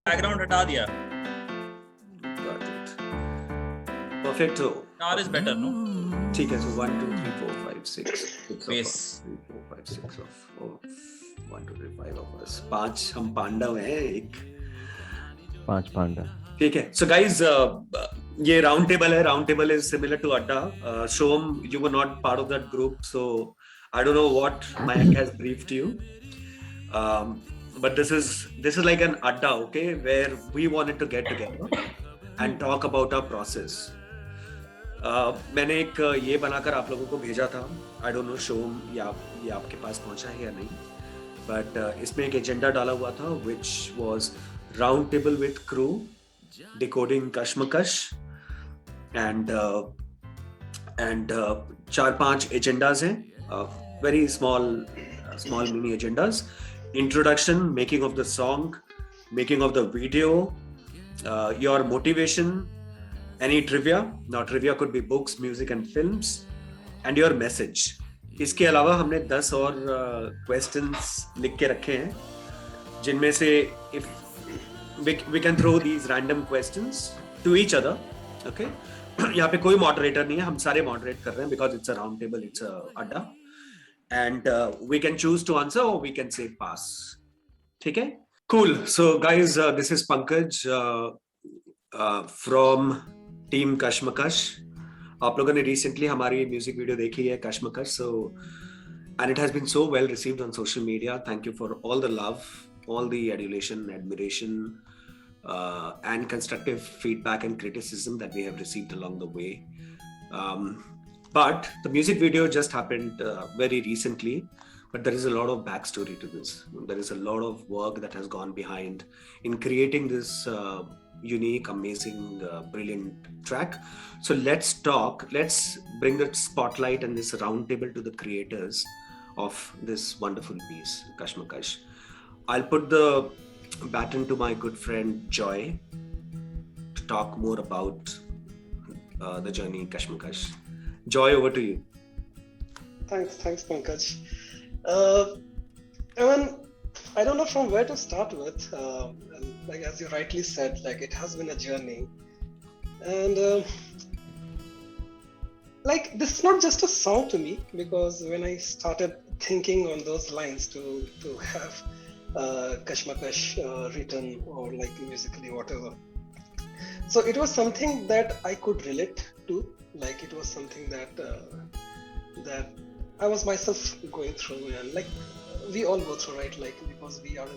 Background हटा दिया. Got it. Perfecto. Guitar is better, no? ठीक है, so 1 2 3 4 5 6 Bass. 3 4 5 6 of 1 2 3 5 of us. 5 हम पांडव हैं, एक 5 पांडव. ठीक है. So guys, ये राउंड टेबल है. Round table is similar to Adda. Shom, you were not part of that group, so I don't know what Mayank has briefed you. But this is like an Adda, okay, where we wanted to get together and talk about our process. मैंने एक ये बनाकर आप लोगों को भेजा था. I don't know Shome ये आपके पास पहुंचा है या नहीं, but इसमें एक एजेंडा डाला हुआ था which was round table with crew decoding कश्मकश and 4-5 agendas हैं, very small mini agendas. Introduction, making of the song, making of the video, your motivation, any trivia. Now trivia could be books, music and films, and your message. इसके अलावा हमने 10 और questions लिख के रखे हैं, जिनमें से if we can throw these random questions to each other, okay? यहाँ पे कोई moderator नहीं है, हम सारे moderate कर रहे हैं because it's a round table, it's a adda. And we can choose to answer or we can say pass. ठीक है? Cool. So guys, this is Pankaj from team Kashmakash. आप लोगों ने recently हमारी music video देखी है Kashmakash, so and it has been so well received on social media. Thank you for all the love, all the adulation, admiration, and constructive feedback and criticism that we have received along the way. But the music video just happened very recently, but there is a lot of backstory to this. There is a lot of work that has gone behind in creating this unique, amazing, brilliant track. So let's bring the spotlight and this round table to the creators of this wonderful piece, Kashmakash. I'll put the baton to my good friend Joy to talk more about the journey Kashmakash. Joy, over to you. Thanks, Pankaj. I mean, I don't know from where to start with. Like as you rightly said, like it has been a journey, and like this is not just a song to me, because when I started thinking on those lines to have Kashmakash written or like musically whatever, so it was something that I could relate to. Like it was something that I was myself going through, and like we all go through, right? Like because we are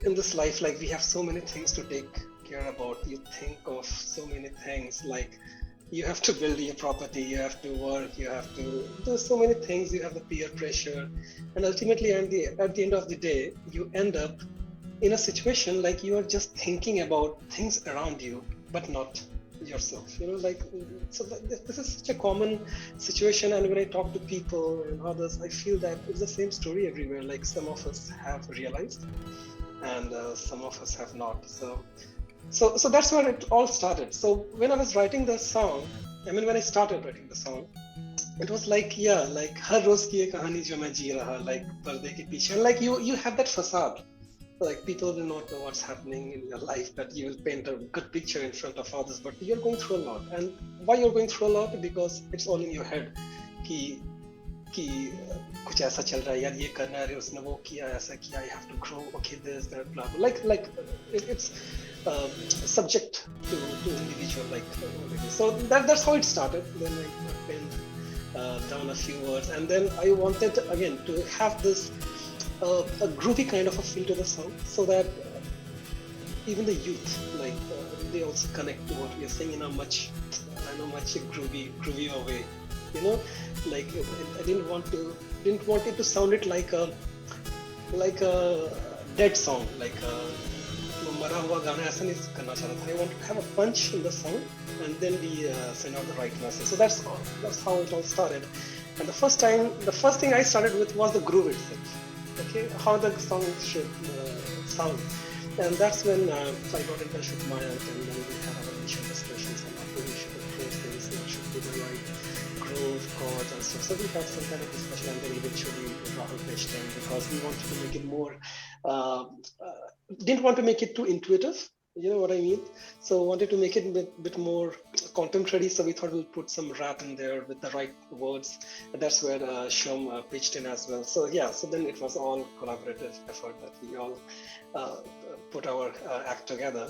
in this life, like we have so many things to take care about. You think of so many things, like you have to build your property, you have to work, you have to do so many things. You have the peer pressure, and ultimately at the end of the day, you end up in a situation like you are just thinking about things around you, but not yourself, you know, like so this is such a common situation. And when I talk to people and others, I feel that it's the same story everywhere. Like some of us have realized and some of us have not. So that's where it all started. So when I was writing the song, I mean when I started writing the song, it was like, yeah, like हर रोज की एक कहानी जो मैं जी रहा, like पर्दे के पीछे, and like you have that facade. Like people will not know what's happening in your life, but you will paint a good picture in front of others, but you're going through a lot. And why you're going through a lot? Because it's all in your head कि कुछ ऐसा चल रहा है यार, ये करना है, उसने वो किया, ऐसा किया, I have to grow, okay, this, that, blah, blah. Like it's subject to individual, like so that's how it started. Then I penned down a few words, and then I wanted again to have this a groovy kind of a feel to the song, so that even the youth, like they also connect to what we are saying in a much groovy way, you know. Like I didn't want it to sound it like a dead song, like मरा हुआ गाना ऐसा नहीं करना चाह रहा था. I want to have a punch in the song, and then we send out the right message. So that's how it all started. And the first thing I started with was the groove itself. Okay, how the song should sound, and that's when I got in touch with Mayank, and then we had our initial discussions on how we should approach things, what should be the right groove, chords, and stuff. So we had some kind of discussion, and then eventually Rahul pitched in, because we wanted to make it more uh, didn't want to make it too intuitive. You know what I mean? So wanted to make it a bit more contemporary. So we thought we'll put some rap in there with the right words. And that's where Shom pitched in as well. So yeah, so then it was all collaborative effort that we all put our act together.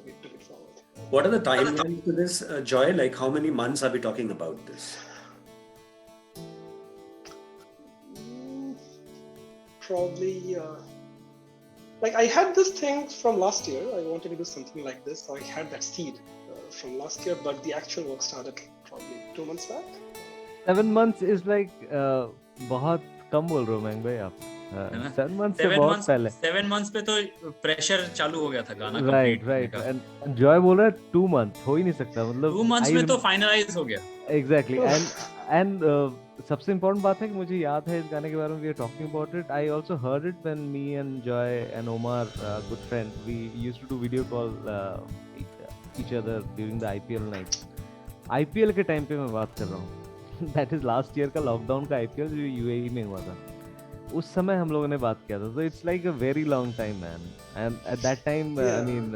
We took it forward. What are the timelines to this, Joy? Like, how many months are we talking about this? Probably like I had this thing from last year. I wanted to do something like this, so I had that seed from last year, but the actual work started probably 2 months back. 7 months is like बहुत कम बोल रहे हो मैंग भाई आप 7 months से बहुत पहले 7 months पे तो प्रेशर चालू हो गया था गाना राइट राइट एंड जॉय बोल रहा है 2 months हो ही नहीं सकता मतलब 2 months में तो फाइनलाइज हो गया एग्जैक्टली एंड सबसे इम्पोर्टेंट बात है कि मुझे याद है इस गाने के बारे में we are talking about it I also heard it when me and Joy and Omar good friend we used to do video call each other during the IPL night IPL के टाइम पे मैं बात कर रहा हूँ दैट इज लास्ट ईयर का lockdown का IPL जो यूएई में हुआ था उस समय हम लोगों ने बात किया था. So it's like a very long time, man. And at that time, I mean,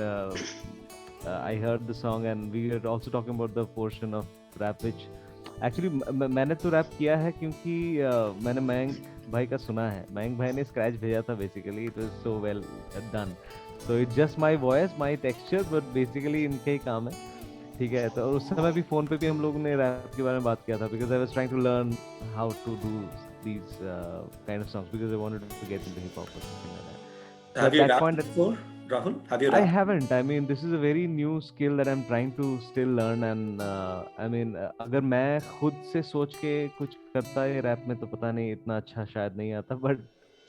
I heard the song and we were also talking about the portion of rap which actually मैंने तो रैप किया है क्योंकि मैंने मयंक भाई का सुना है. मयंक भाई ने स्क्रैच भेजा था basically. It was so well done. So it's just my voice, my texture, but basically इनके ही काम है. ठीक है, तो उस समय भी फोन पे भी हम लोगों ने रैप के बारे में बात किया था because I was trying to learn how to do these kind of songs because I wanted to get into hip hop or something like that. Have you rapped before, Rahul? Have you rapped? I haven't. I mean, this is a very new skill that I'm trying to still learn and I mean, अगर मैं खुद से सोच के कुछ करता है rap में तो पता नहीं इतना अच्छा शायद नहीं आता, but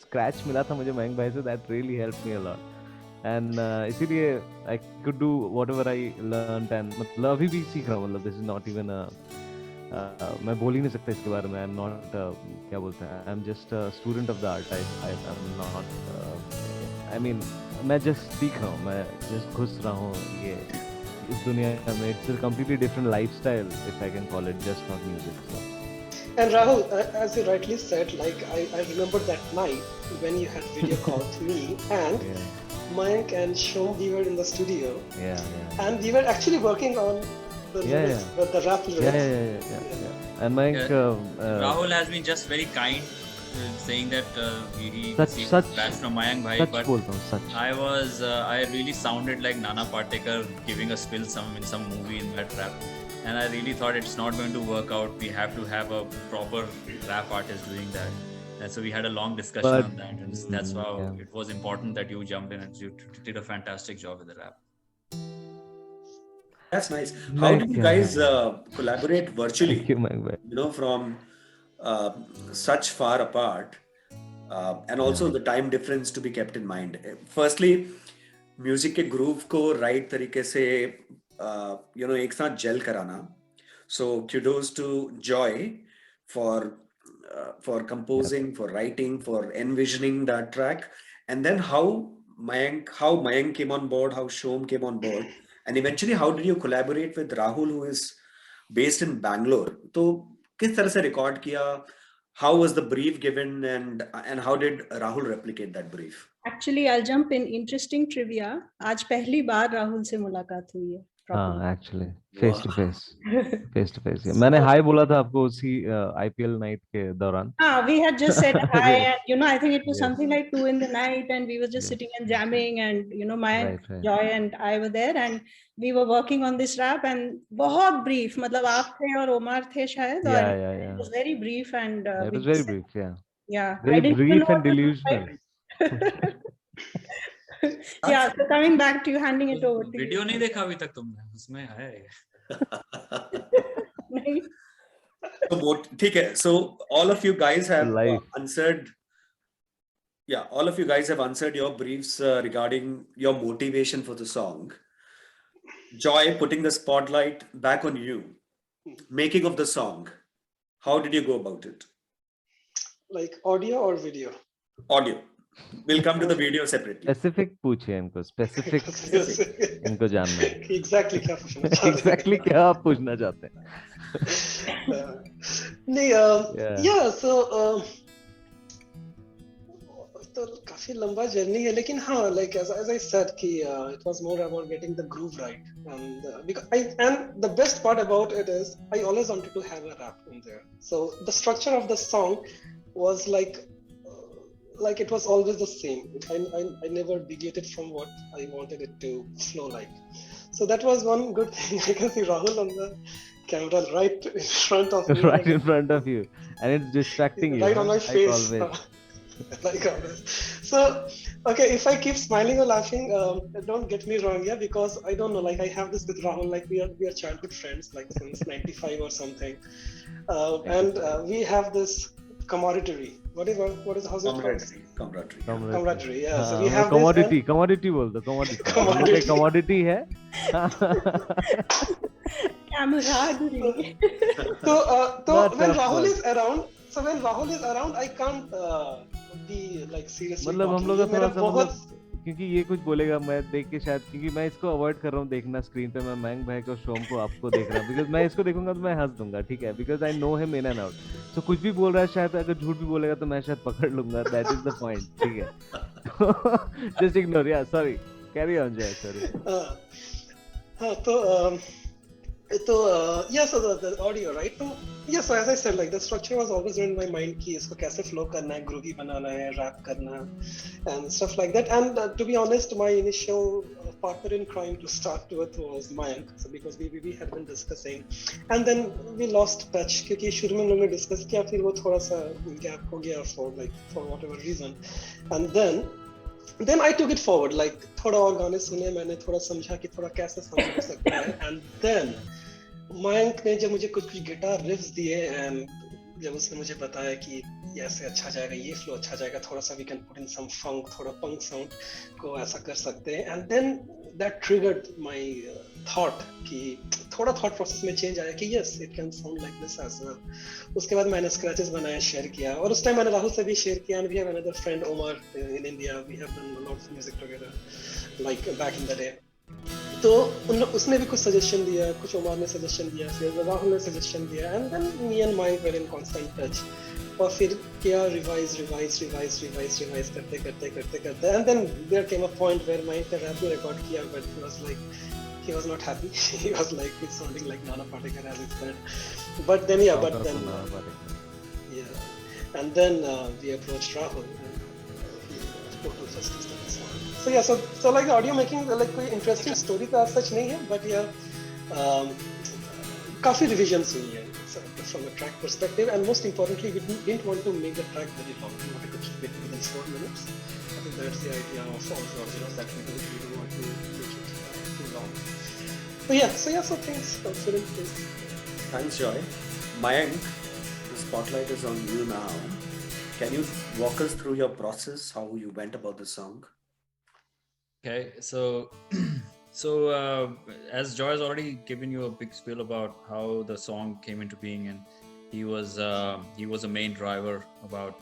scratch मिला था मुझे मयंक भाई से, that really helped me a lot. And इसीलिए I could do whatever I learned and मतलब अभी भी सीख रहा हूँ. मतलब this is not even a मैं बोल ही नहीं सकता इसके बारे में. I'm not क्या बोलते हैं, I'm just a student of the art. I'm not I mean मैं just सीख रहा हूँ, मैं just घुस रहा हूँ ये इस दुनिया में. It's a completely different lifestyle if I can call it, just not music. So. And Rahul, as you rightly said, like I remember that night when you had video called me and Mayank and Shom, we were in the studio. And we were actually working on the lyrics, the rap lyrics. Yeah. And Mayank, Rahul has been just very kind, saying that he such bash from Mayank bhai, but I really sounded like Nana Patekar giving a spill in some movie in that rap, and I really thought it's not going to work out. We have to have a proper rap artist doing that. And so we had a long discussion on that, and that's how it was important that you jumped in and you did a fantastic job with the rap. That's nice. How did you guys collaborate virtually? Thank you, Mayank bhai. You know, from such far apart, and also the time difference to be kept in mind. Firstly, music के groove को right तरीके से you know एक साथ gel कराना. So kudos to Joy for composing, for writing, for envisioning that track, and then how Mayank came on board, how Shom came on board, and eventually how did you collaborate with Rahul, who is based in Bangalore? तो किस तरह से record किया? How was the brief given, and how did Rahul replicate that brief? Actually, I'll jump in. Interesting trivia. आज पहली बार राहुल से मुलाकात हुई है. हाँ, actually face to face. मैंने हाय बोला था आपको उसी IPL night के दौरान. हाँ, we had just said hi, and you know, I think it was something like 2 in the night, and we were just sitting and jamming, and you know, Mayank, Joy, and I were there, and we were working on this rap, and बहुत brief. मतलब आप थे और ओमर थे शायद. Yeah. It was very brief, and it was very brief. Yeah. Very brief and delusional. Yeah, so coming back to you, handing it over to you. Video नहीं देखा अभी तक तुमने, उसमें है. नहीं. So ठीक है. So all of you guys have answered. Yeah, all of you guys have answered your briefs regarding your motivation for the song. Joy, putting the spotlight back on you, making of the song. How did you go about it? Like audio or video? Audio. We'll come to the video separately. Specific पूछिए इनको. Specific इनको जानना है. Exactly क्या पूछना चाहते हैं? Exactly क्या आप पूछना चाहते हैं? नहीं, yeah. So तो काफी लंबा जर्नी है, लेकिन हाँ, like as I said कि it was more about getting the groove right, and the best part about it is I always wanted to have a rap in there, so the structure of the song was like it was always the same. I never deviated from what I wanted it to flow like. So that was one good thing. I can see Rahul on the camera right in front of me. Right in front of you, and it's distracting you. Right on my face. Like always. So, okay, if I keep smiling or laughing, don't get me wrong, yeah, because I don't know, like I have this with Rahul, like we are childhood friends, like since '95 or something, and we have this camaraderie. What is how's it called? Camaraderie. Yeah. So we have commodity. Commodity बोल दो. Commodity. Commodity है. Camaraderie. So when Rahul is around. So when Rahul is around, I can't be like seriously. मतलब हम लोग का थोड़ा सा मतलब क्योंकि ये कुछ बोलेगा मैं देख के शायद, क्योंकि मैं इसको अवॉइड कर रहा हूँ देखना स्क्रीन पे, मैं मयंक भाई को, शोम को, आपको देख रहा हूँ, बिकॉज मैं इसको देखूंगा तो मैं हंस दूंगा, ठीक है, because I know him in and out. So कुछ भी बोल रहा है शायद, अगर झूठ भी बोलेगा तो मैं शायद पकड़ लूंगा. दैट इज द पॉइंट, ठीक है. Just ignore. या सॉरी, कैरी ऑन जय. सॉरी. हाँ तो yeah, so the audio, right? So yeah, so as I said, like the structure was always in my mind कि इसको कैसे flow करना है, groovy बनाना है, rap करना and stuff like that. And to be honest, my initial partner in crime to start with was Mayank, so because we had been discussing, and then we lost touch क्योंकि शुरू में हम लोगों ने discuss किया, फिर वो थोड़ा सा gap हो गया for whatever reason, and then I took it forward, like थोड़ा और गाने सुने मैंने, थोड़ा समझा कि थोड़ा कैसे समझ हो सकता है, and then मयंक ने जब मुझे कुछ गिटार रिफ्स दिए, एंड जब उसने मुझे बताया कि ऐसे अच्छा जाएगा, ये फ्लो अच्छा जाएगा, थोड़ा सा we can put in some funk, थोड़ा पंक साउंड को ऐसा कर सकते हैं, and then that triggered my thought कि थोड़ा थॉट प्रोसेस में चेंज आया कि yes it can sound like this as well. उसके बाद मैंने स्क्रैचेस बनाए, शेयर किया, और उस टाइम मैंने राहुल से भी शेयर किया, and we have another friend Omar in India, we have done a lot of music together like back in the day. तो उसने भी कुछ सजेशन दिया, कुछ ओमर ने सजेशन दिया, फिर राहुल ने सजेशन दिया, and then me and Mind were in constant touch, और फिर क्या रिवाइज करते, and then there came a point where Mind ने रैप रिकॉर्ड किया, but he was not happy. He was like, it's sounding like Nana Patekar, as it said. But then and then we approached Rahul, and total first time. So yeah, so like the audio making, like कोई interesting story तो as such नहीं है, but yeah, काफी revisions हुई है from a track perspective, and most importantly, we didn't want to make the track very long. We wanted to keep it within 4 minutes. I think that's the idea of all the originals that we don't want to make it too long. So things fell in place. Thanks, Joy. Mayank, the spotlight is on you now. Can you walk us through your process, how you went about the song? Okay, so as Joy has already given you a big spiel about how the song came into being, and he was a main driver about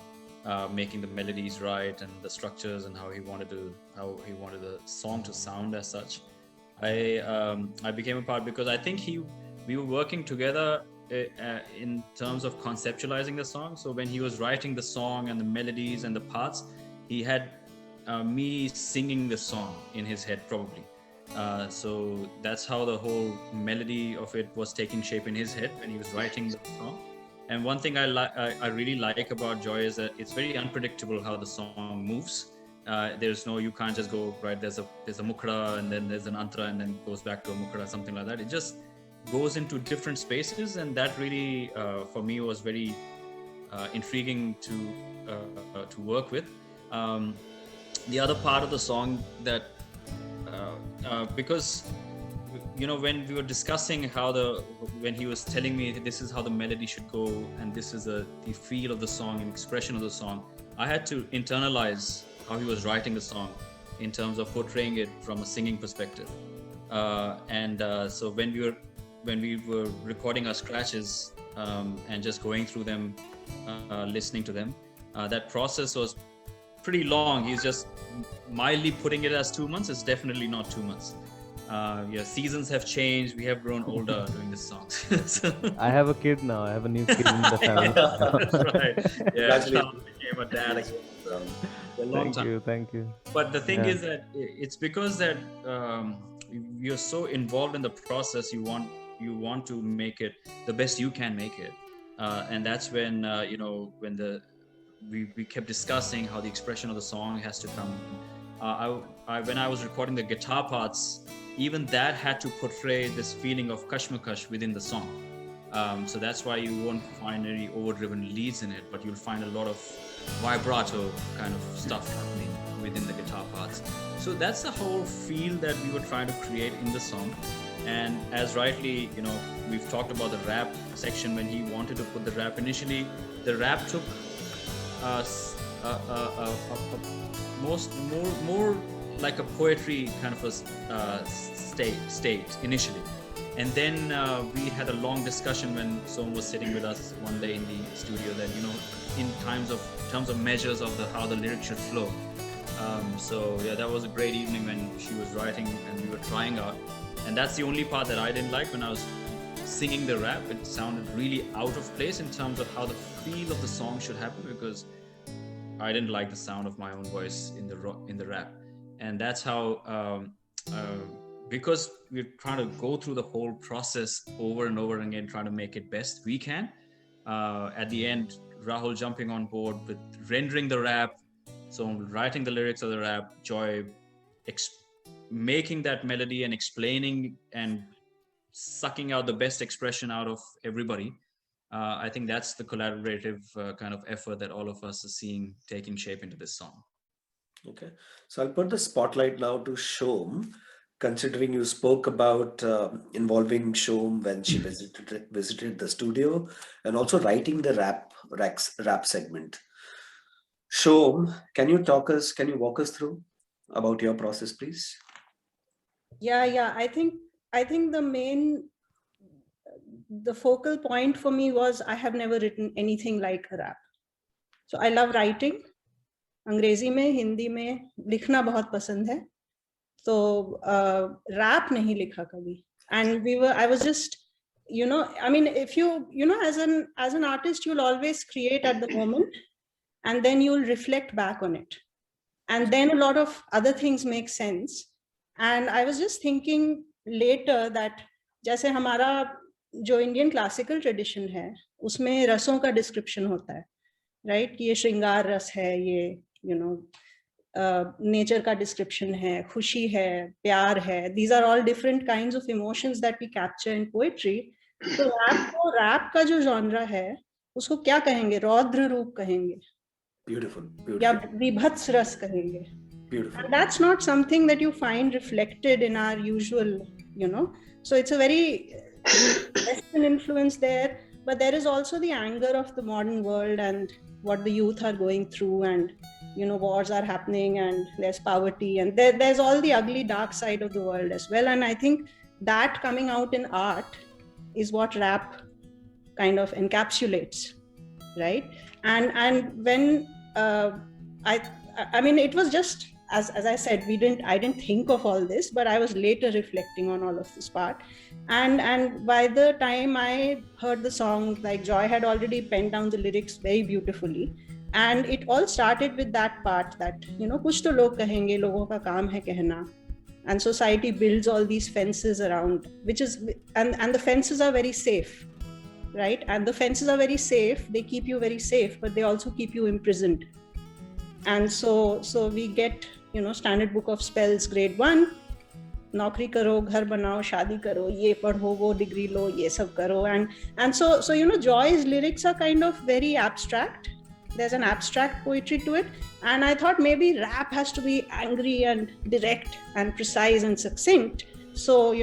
making the melodies right and the structures and how he wanted the song to sound as such. I became a part because I think we were working together in terms of conceptualizing the song. So when he was writing the song and the melodies and the parts, he had me singing the song in his head probably. So that's how the whole melody of it was taking shape in his head when he was writing the song. And one thing I really like about Joy is that it's very unpredictable how the song moves. You can't just go right. There's a mukra and then there's an antra and then goes back to a mukra, something like that. It just goes into different spaces, and that really for me was very intriguing to work with. The other part of the song that because when we were discussing when he was telling me this is how the melody should go and this is the feel of the song and expression of the song, I had to internalize how he was writing the song in terms of portraying it from a singing perspective. So when we were recording our scratches and just going through them, listening to them, that process was pretty long. He's just mildly putting it as 2 months. It's definitely not 2 months. Seasons have changed. We have grown older doing this song. So I have a kid now. I have a new kid in the family. That's right. Yeah, I became a dad again. a long time. Thank you. But the thing is that it's because that you're so involved in the process. You want to make it the best you can make it, and that's when when we kept discussing how the expression of the song has to come. When I was recording the guitar parts, even that had to portray this feeling of kashmakash within the song. So that's why you won't find any overdriven leads in it, but you'll find a lot of vibrato kind of stuff happening within the guitar parts. So that's the whole feel that we were trying to create in the song. And as rightly, we've talked about the rap section. When he wanted to put the rap initially, the rap took more like a poetry kind of a state initially. And then we had a long discussion when Som was sitting with us one day in the studio that, in terms of measures of how the lyrics should flow. So yeah, that was a great evening when she was writing and we were trying out. And that's the only part that I didn't like when I was singing the rap. It sounded really out of place in terms of how the feel of the song should happen, because I didn't like the sound of my own voice in the rap. And that's how, because we're trying to go through the whole process over and over again, trying to make it best we can. At the end, Rahul jumping on board with rendering the rap, so writing the lyrics of the rap, Joy making that melody and explaining and sucking out the best expression out of everybody. I think that's the collaborative kind of effort that all of us are seeing taking shape into this song. Okay, so I'll put the spotlight now to Shom, considering you spoke about involving Shom when she visited the studio and also writing the rap segment. Shom, can you walk us through about your process, please? Yeah. I think the focal point for me was I have never written anything like a rap. So I love writing. अंग्रेजी में, हिंदी में लिखना बहुत पसंद है. तो rap नहीं लिखा कभी. And I was just, I mean, if you as an artist, you'll always create at the moment, and then you'll reflect back on it. And then a lot of other things make sense. And I was just thinking later that जैसे हमारा जो Indian classical tradition है, उसमें रसों का description होता है, right? ये श्रृंगार रस है, ये nature का description है, खुशी है, प्यार है. These are all different kinds of emotions that we capture in poetry. तो rap का जो genre है, उसको क्या कहेंगे? रौद्र रूप कहेंगे. Beautiful. या विभत्स रस कहेंगे. Beautiful. And that's not something that you find reflected in our usual, So it's a very Western influence there, but there is also the anger of the modern world and what the youth are going through, and wars are happening, and there's poverty, and there's all the ugly dark side of the world as well. And I think that coming out in art is what rap kind of encapsulates, right? And when I mean, it was just as I said, I didn't think of all this, but I was later reflecting on all of this part. And by the time I heard the song, like Joy had already penned down the lyrics very beautifully. And it all started with that part that, kuch to log kahenge, logon ka kaam hai kehna. And society builds all these fences around, and the fences are very safe, right? And the fences are very safe. They keep you very safe, but they also keep you imprisoned. And so we get, standard book of spells, grade 1, नौकरी करो, घर बनाओ, शादी करो, ये पढ़ो, वो degree लो, ये सब करो. And so Joy's lyrics are kind of very abstract. There's an abstract poetry to it. And I thought maybe rap has to be angry and direct and precise and succinct. So,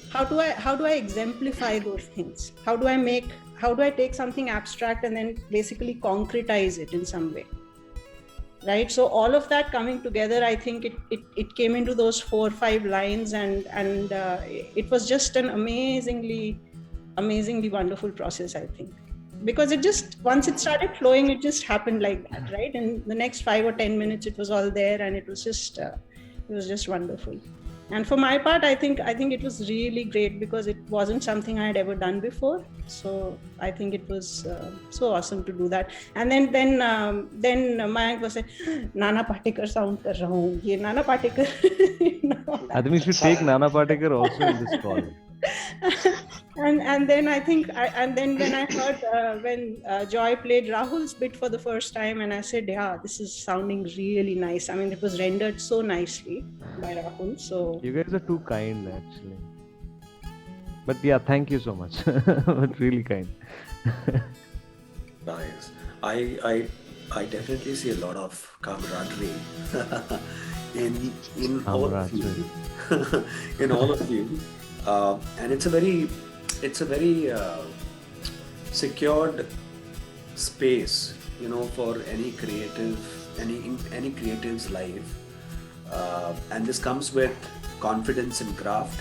how do I exemplify those things? How do I take something abstract and then basically concretize it in some way? Right, so all of that coming together, I think it came into those 4 or 5 lines, and it was just an amazingly wonderful process, I think, because it just, once it started flowing, it just happened like that, right? In the next 5 or 10 minutes, it was all there, and it was just wonderful. And for my part, I think it was really great because it wasn't something I had ever done before. So I think it was so awesome to do that. And then Mayank was saying, Nana Patekar sound kar raha hu. Ye Nana Patekar. I think we should take Nana Patekar also in this call. And then I think then when I heard when Joy played Rahul's bit for the first time, and I said, yeah, this is sounding really nice. I mean, it was rendered so nicely by Rahul. So you guys are too kind, actually. But yeah, thank you so much. But really kind. Nice. I definitely see a lot of camaraderie in all of you. In all of you. And it's a very secured space, you know, for any creative's life. And this comes with confidence in craft,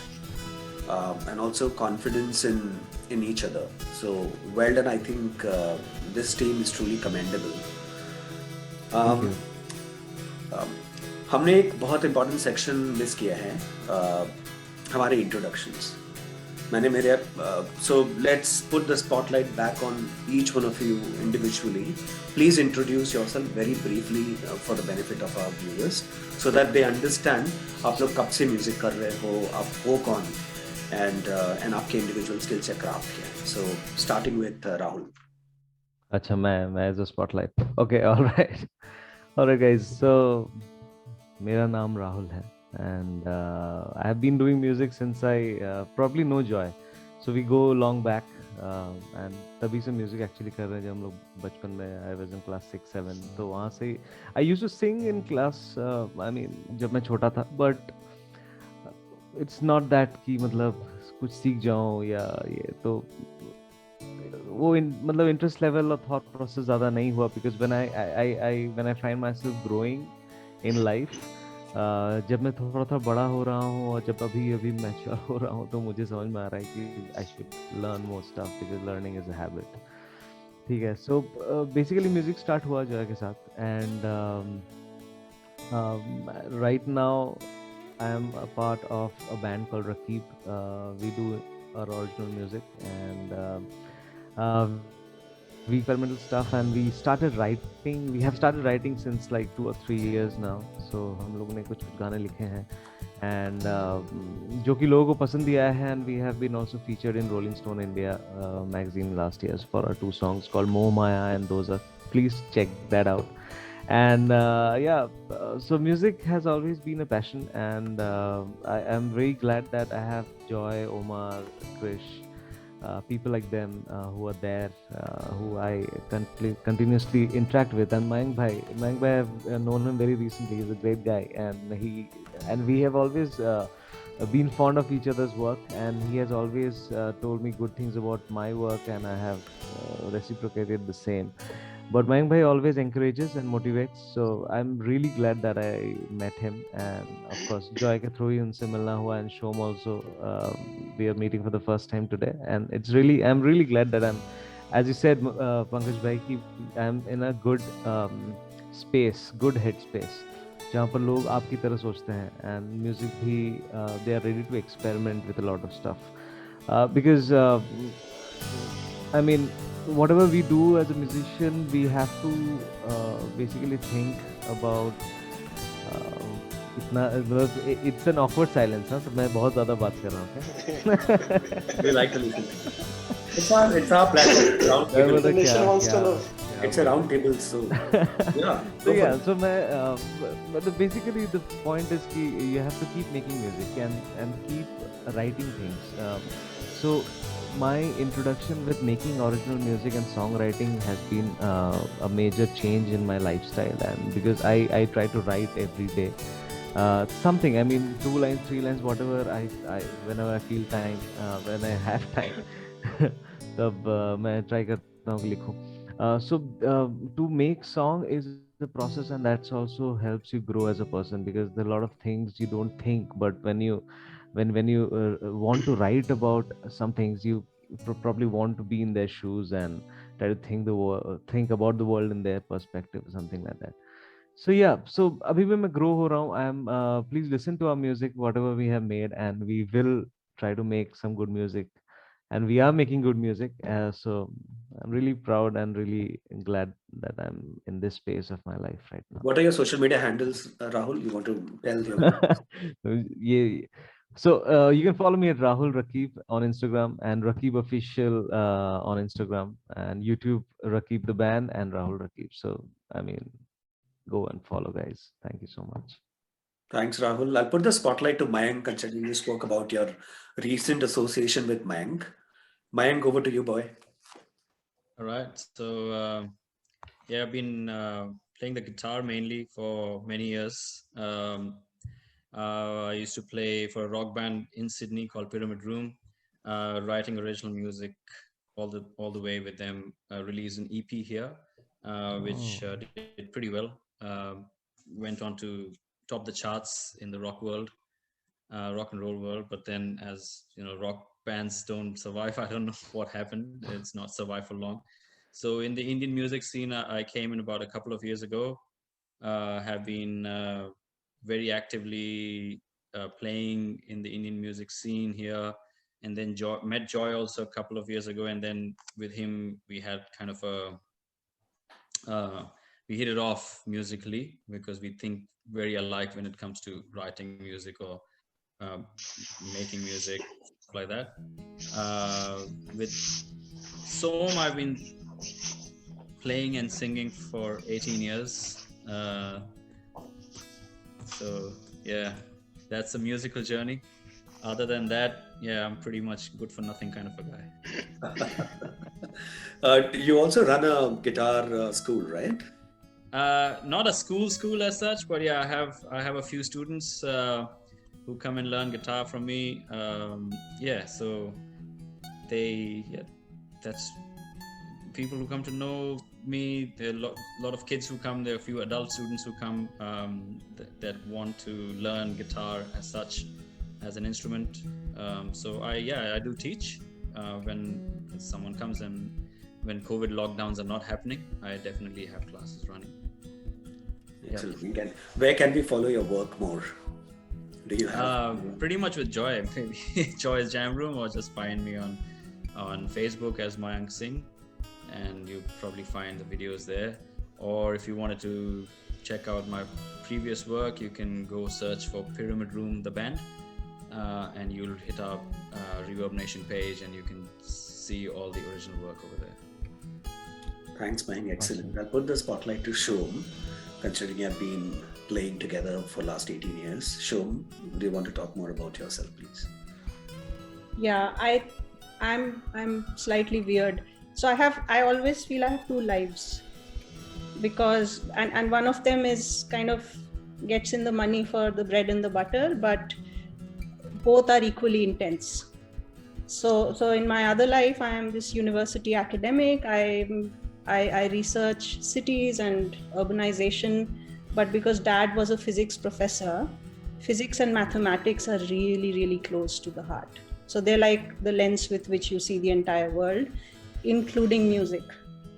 and also confidence in each other. So well done. I think this team is truly commendable. हमने एक बहुत important section miss किया है, हमारे introductions. मैंने मेरे so let's put the spotlight back on each one of you individually. Please introduce yourself very briefly for the benefit of our viewers, so that they understand आप लोग कब से music कर रहे हो, आप हो कौन, and आपके individual skills या craft क्या है. So starting with Rahul. अच्छा, मैं as a spotlight. Okay, all right guys. So मेरा नाम राहुल है. And I have been doing music since I probably know Joy, so we go long back, and तभी से music actually कर रहे हैं. जब हम लोग बचपन में, I was in class 6-7, तो वहाँ से I used to sing in class, I mean जब मैं छोटा था, but it's not that कि मतलब कुछ सीख जाऊँ या ये, तो वो मतलब interest level और thought process ज़्यादा नहीं हुआ, because when I find myself growing in life, जब मैं थोड़ा बड़ा हो रहा हूँ और जब अभी मैच्योर हो रहा हूँ, तो मुझे समझ में आ रहा है कि I should learn more stuff, because learning is a habit. ठीक है. सो बेसिकली म्यूजिक स्टार्ट हुआ जॉय के साथ, and right now I am a part of a band called Raqeeb. We do our original music, and we experimental stuff, and we started writing since like 2 or 3 years now. So हम लोग ने कुछ गाने लिखे हैं, and जो कि लोगों को पसंद भी आया है, and we have been also featured in Rolling Stone India magazine last year for our 2 songs called Moh Maya and Doza. Please check that out. And so music has always been a passion, and I am very glad that I have Joy, Omar, Krish, people like them who are there, who I continuously interact with. And Mayank bhai, I've known him very recently. He's a great guy, and we have always been fond of each other's work, and he has always told me good things about my work, and I have reciprocated the same. But Mayank bhai always encourages and motivates, so I'm really glad that I met him. And of course Joy ke through ही उनसे मिलना हुआ, and Shom also, we are meeting for the first time today, and I'm really glad that I'm, as you said, Pankaj bhai, ki I'm in a good space, good headspace, जहाँ पर लोग आपकी तरह सोचते हैं, and music भी they are ready to experiment with a lot of stuff, because I mean, whatever we do as a musician, we have to basically think about it's an awkward silence, huh? So मैं बहुत ज़्यादा बात कर रहा हूँ. We like to listen. It's our platform. It's a round table, so yeah. So basically the point is कि you have to keep making music and keep writing things. So my introduction with making original music and songwriting has been a major change in my lifestyle, and because I try to write every day something, I mean 2 lines, 3 lines, whatever I whenever I feel time, when I have time, तब मैं try करता हूँ कि लिखूँ. So to make song is the process, and that's also helps you grow as a person, because there are a lot of things you don't think, but when you want to write about some things, you probably want to be in their shoes and try to think about the world in their perspective, something like that. So yeah, so abhi bhi main grow ho raha hu. Please listen to our music, whatever we have made, and we will try to make some good music, and we are making good music. So I'm really proud and really glad that I'm in this space of my life right now. What are your social media handles, Rahul? You want to tell your Yeah. So you can follow me at Rahul Rakib on Instagram and Rakib Official on Instagram, and YouTube Rakib the band and Rahul Rakib. So I mean, go and follow, guys. Thank you so much. Thanks, Rahul. I'll put the spotlight to Mayank, considering you spoke about your recent association with Mayank. Mayank, over to you, boy. All right. So yeah, I've been playing the guitar mainly for many years. I used to play for a rock band in Sydney called Pyramid Room, writing original music all the way with them. Released an EP here, which did pretty well. Went on to top the charts in the rock world, rock and roll world. But then, as you know, rock bands don't survive. I don't know what happened. It's not survived for long. So in the Indian music scene, I came in about a couple of years ago. Have been very actively playing in the Indian music scene here, and then met Joy also a couple of years ago, and then with him we had kind of we hit it off musically because we think very alike when it comes to writing music or making music, stuff like that. With Som, I've been playing and singing for 18 years. So yeah, that's a musical journey. Other than that, yeah, I'm pretty much good for nothing kind of a guy. You also run a guitar school, right? Not a school as such, but yeah, I have a few students who come and learn guitar from me. So that's people who come to know me. There are a lot of kids who come. There are a few adult students who come that want to learn guitar as such, as an instrument. So I do teach when someone comes, and when COVID lockdowns are not happening, I definitely have classes running. Excellent. Yep. Where can we follow your work more? Do you have pretty much with Joy, maybe Joy's Jam Room, or just find me on Facebook as Mayank Singh, and you probably find the videos there. Or if you wanted to check out my previous work, you can go search for Pyramid Room the band, and you'll hit our Reverb Nation page, and you can see all the original work over there. Thanks, Mayank. Excellent. Awesome. I'll put the spotlight to Shom, considering you have been playing together for the last 18 years. Shom, do you want to talk more about yourself, please? Yeah, I'm slightly weird. So I always feel I have two lives, because and one of them is kind of gets in the money for the bread and the butter, but both are equally intense. So in my other life, I am this university academic. I research cities and urbanization, but because Dad was a physics professor, physics and mathematics are really, really close to the heart. So they're like the lens with which you see the entire world, including music.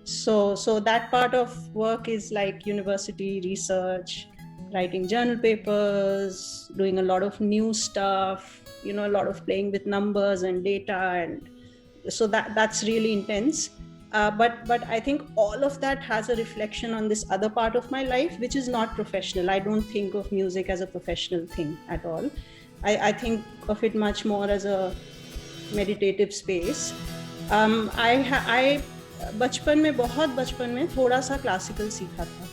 So that part of work is like university research, writing journal papers, doing a lot of new stuff, a lot of playing with numbers and data, and so that's really intense. But I think all of that has a reflection on this other part of my life, which is not professional. I don't think of music as a professional thing at all. I think of it much more as a meditative space. I बहुत बचपन में थोड़ा सा classical सीखा था,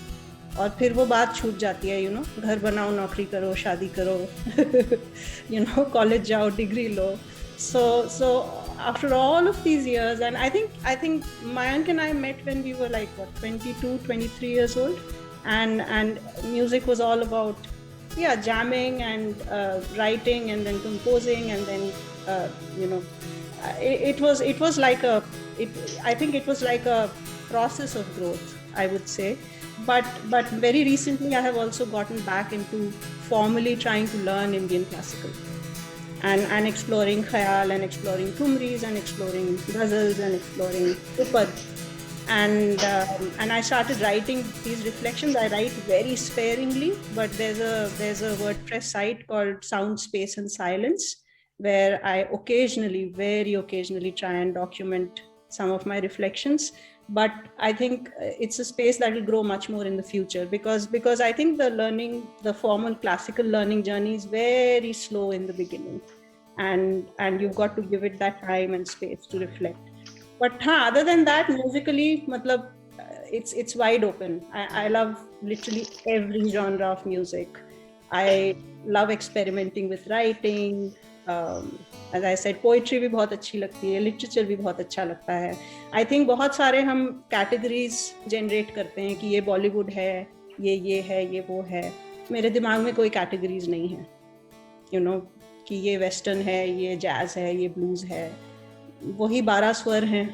और फिर वो बात छूट जाती है, घर बनाओ, नौकरी करो, शादी करो, कॉलेज जाओ, degree low. So after all of these years, and I think Mayank and I met when we were like 22, 23 years old, and music was all about jamming and writing and then composing, and then it was like I think it was like a process of growth, I would say. But very recently I have also gotten back into formally trying to learn Indian classical, and exploring khayal, and exploring thumris, and exploring ghazals, and exploring upad. and I started writing these reflections. I write very sparingly, but there's a WordPress site called Sound, Space and Silence, where I very occasionally try and document some of my reflections. But I think it's a space that will grow much more in the future, because I think the formal classical learning journey is very slow in the beginning, and you've got to give it that time and space to reflect. But other than that, musically, matlab, it's wide open. I love literally every genre of music. I love experimenting with writing. As I said, poetry भी बहुत अच्छी लगती है, literature भी बहुत अच्छा लगता है. I think बहुत सारे हम categories generate करते हैं कि ये Bollywood है, ये है, ये वो है. मेरे दिमाग में कोई categories नहीं है, you know, कि ये western है, ये jazz है, ये blues है. वही 12 स्वर हैं,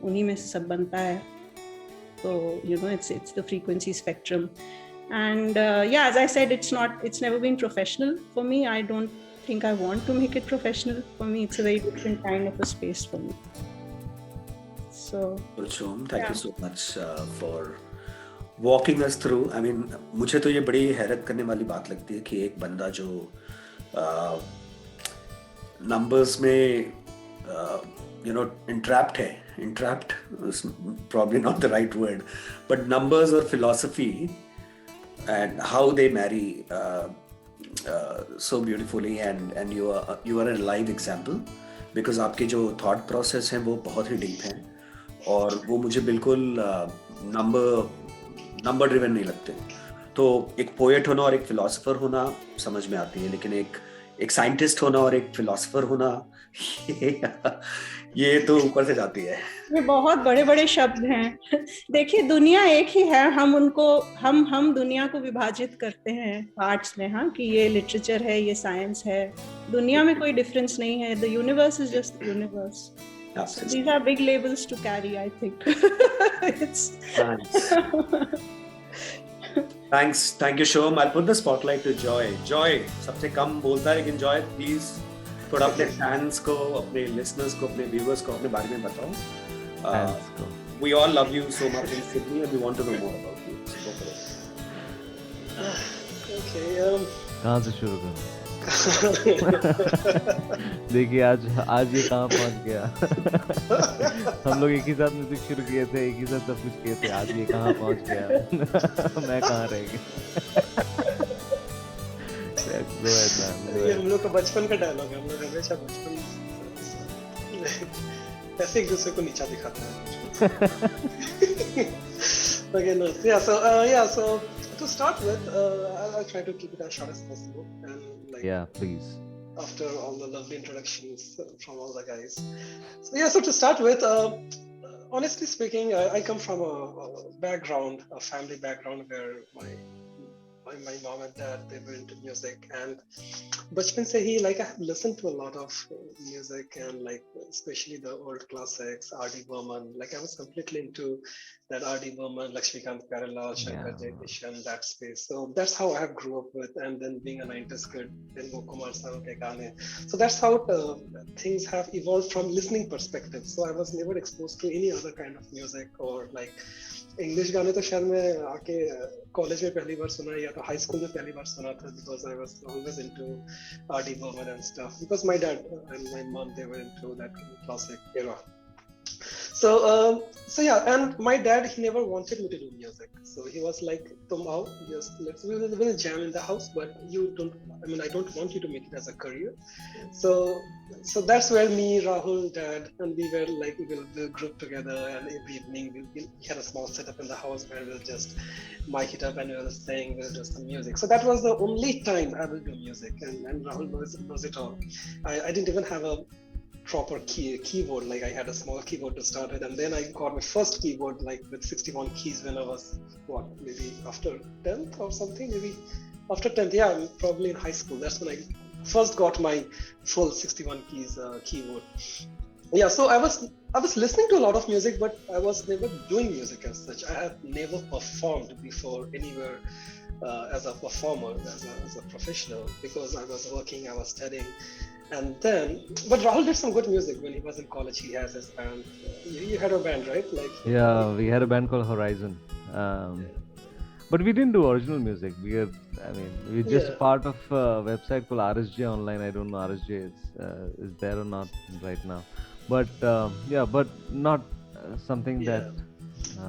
उन्हीं में सब बनता है. So you know, it's the frequency spectrum. And yeah, as I said, it's never been professional for me. I don't think I want to make it professional. For me, it's a very different kind of a space for me. So Shom, thank you so much for walking us through. I mean, मुझे तो ये बड़ी हैरत करने वाली बात लगती है कि एक बंदा जो numbers में you know entrapped is probably not the right word, but numbers or philosophy and how they marry so beautifully, and you are a live example, because आपके जो thought process हैं वो बहुत ही deep हैं, और वो मुझे बिल्कुल number driven नहीं लगते. तो एक poet होना और एक philosopher होना समझ में आती है, लेकिन एक scientist होना और एक philosopher होना ये तो ऊपर से जाती है. ये बहुत बड़े-बड़े शब्द हैं. देखिए, दुनिया एक ही है. हम दुनिया को विभाजित करते हैं पार्ट्स में, हाँ, कि ये लिटरेचर है, ये साइंस है. दुनिया में कोई डिफरेंस नहीं है. The universe is just the universe. So these are big labels to carry, I think. Thank you, Shom. I'll put the spotlight to Joy. Joy, सबसे कम बोलता है, लेकिन Joy, please थोड़ा अपने fans को, अपने listeners को, अपने viewers को अपने बारे में बताओ. We all love you so much in Sydney, and we want to know more about you. So go for it. Okay. कहाँ से शुरू करूँ? देखिए आज ये कहाँ पहुँच गया. हम लोग एक ही साथ म्यूजिक शुरू किए थे, एक ही साथ सब कुछ किए थे. आज ये कहाँ पहुँच गया. मैं कहाँ रह गया. ये हम लोग का बचपन का डायलॉग है. हम लोग हमेशा बचपन ऐसे एक दूसरे को नीचा दिखाते हैं. Okay, no. So to start with, I'll try to keep it as short as possible, and please. After all the lovely introductions from all the guys. So to start with, honestly speaking, I come from a family background where my mom and dad, they were into music, and bachpan se hi, like, I have listened to a lot of music, and like especially the old classics, R.D. Burman. Like, I was completely into that R.D. Burman, Lakshmikant Pyarelal, Shankar Jayakishan, that space. So that's how I have grew up with, and then being a 90s kid, then Wo Kumar Sanu ke gaane. So that's how things have evolved from listening perspective. So I was never exposed to any other kind of music, or like English गाने तो शायद मैं आके college में पहली बार सुना, या तो हाई स्कूल में पहली बार सुना था, because I was always into R.D. Burman and stuff, because my dad and my mom, they were into that classic era. So and my dad, he never wanted me to do music. So he was like, "Tum aao, we'll jam in the house, but I don't want you to make it as a career." So that's where me, Rahul, Dad, and we were like, we'll group together, and every evening we had a small setup in the house where we'll just mic it up and we'll sing, we'll do some music. So that was the only time I will do music, and Rahul knows it all. I didn't even have a proper keyboard. Like, I had a small keyboard to start with, and then I got my first keyboard like with 61 keys when I was maybe after 10th or something, maybe after 10th, probably in high school. That's when I first got my full 61 keys keyboard. So I was listening to a lot of music, but I was never doing music as such. I had never performed before anywhere as a performer, as a professional, because I was working, I was studying. And then, but Rahul did some good music when he was in college. He has his band. You had a band, right? Like yeah, we had a band called Horizon. But we didn't do original music. We're just part of a website called RSJ Online. I don't know RSJ is there or not right now. But but not something that.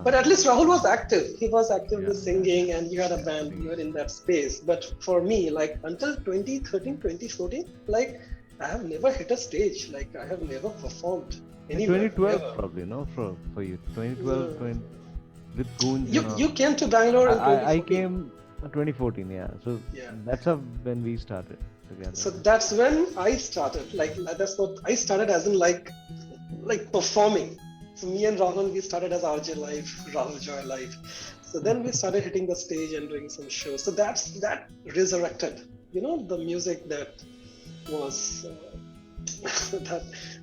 But at least Rahul was active. He was actively singing, and you had a band. You were in that space. But for me, like until 2013, 2014, like I have never hit a stage. Like I have never performed anywhere. 2012 ever. probably, no? For you, 2012, with Goons. You came to Bangalore in 2014. I came 2014, yeah. So that's when we started together. So that's when I started. Like that's what I started as in like performing. So me and Rahul, we started as RJ Live, Rahul Joy Live. So then we started hitting the stage and doing some shows. So that resurrected, the music that was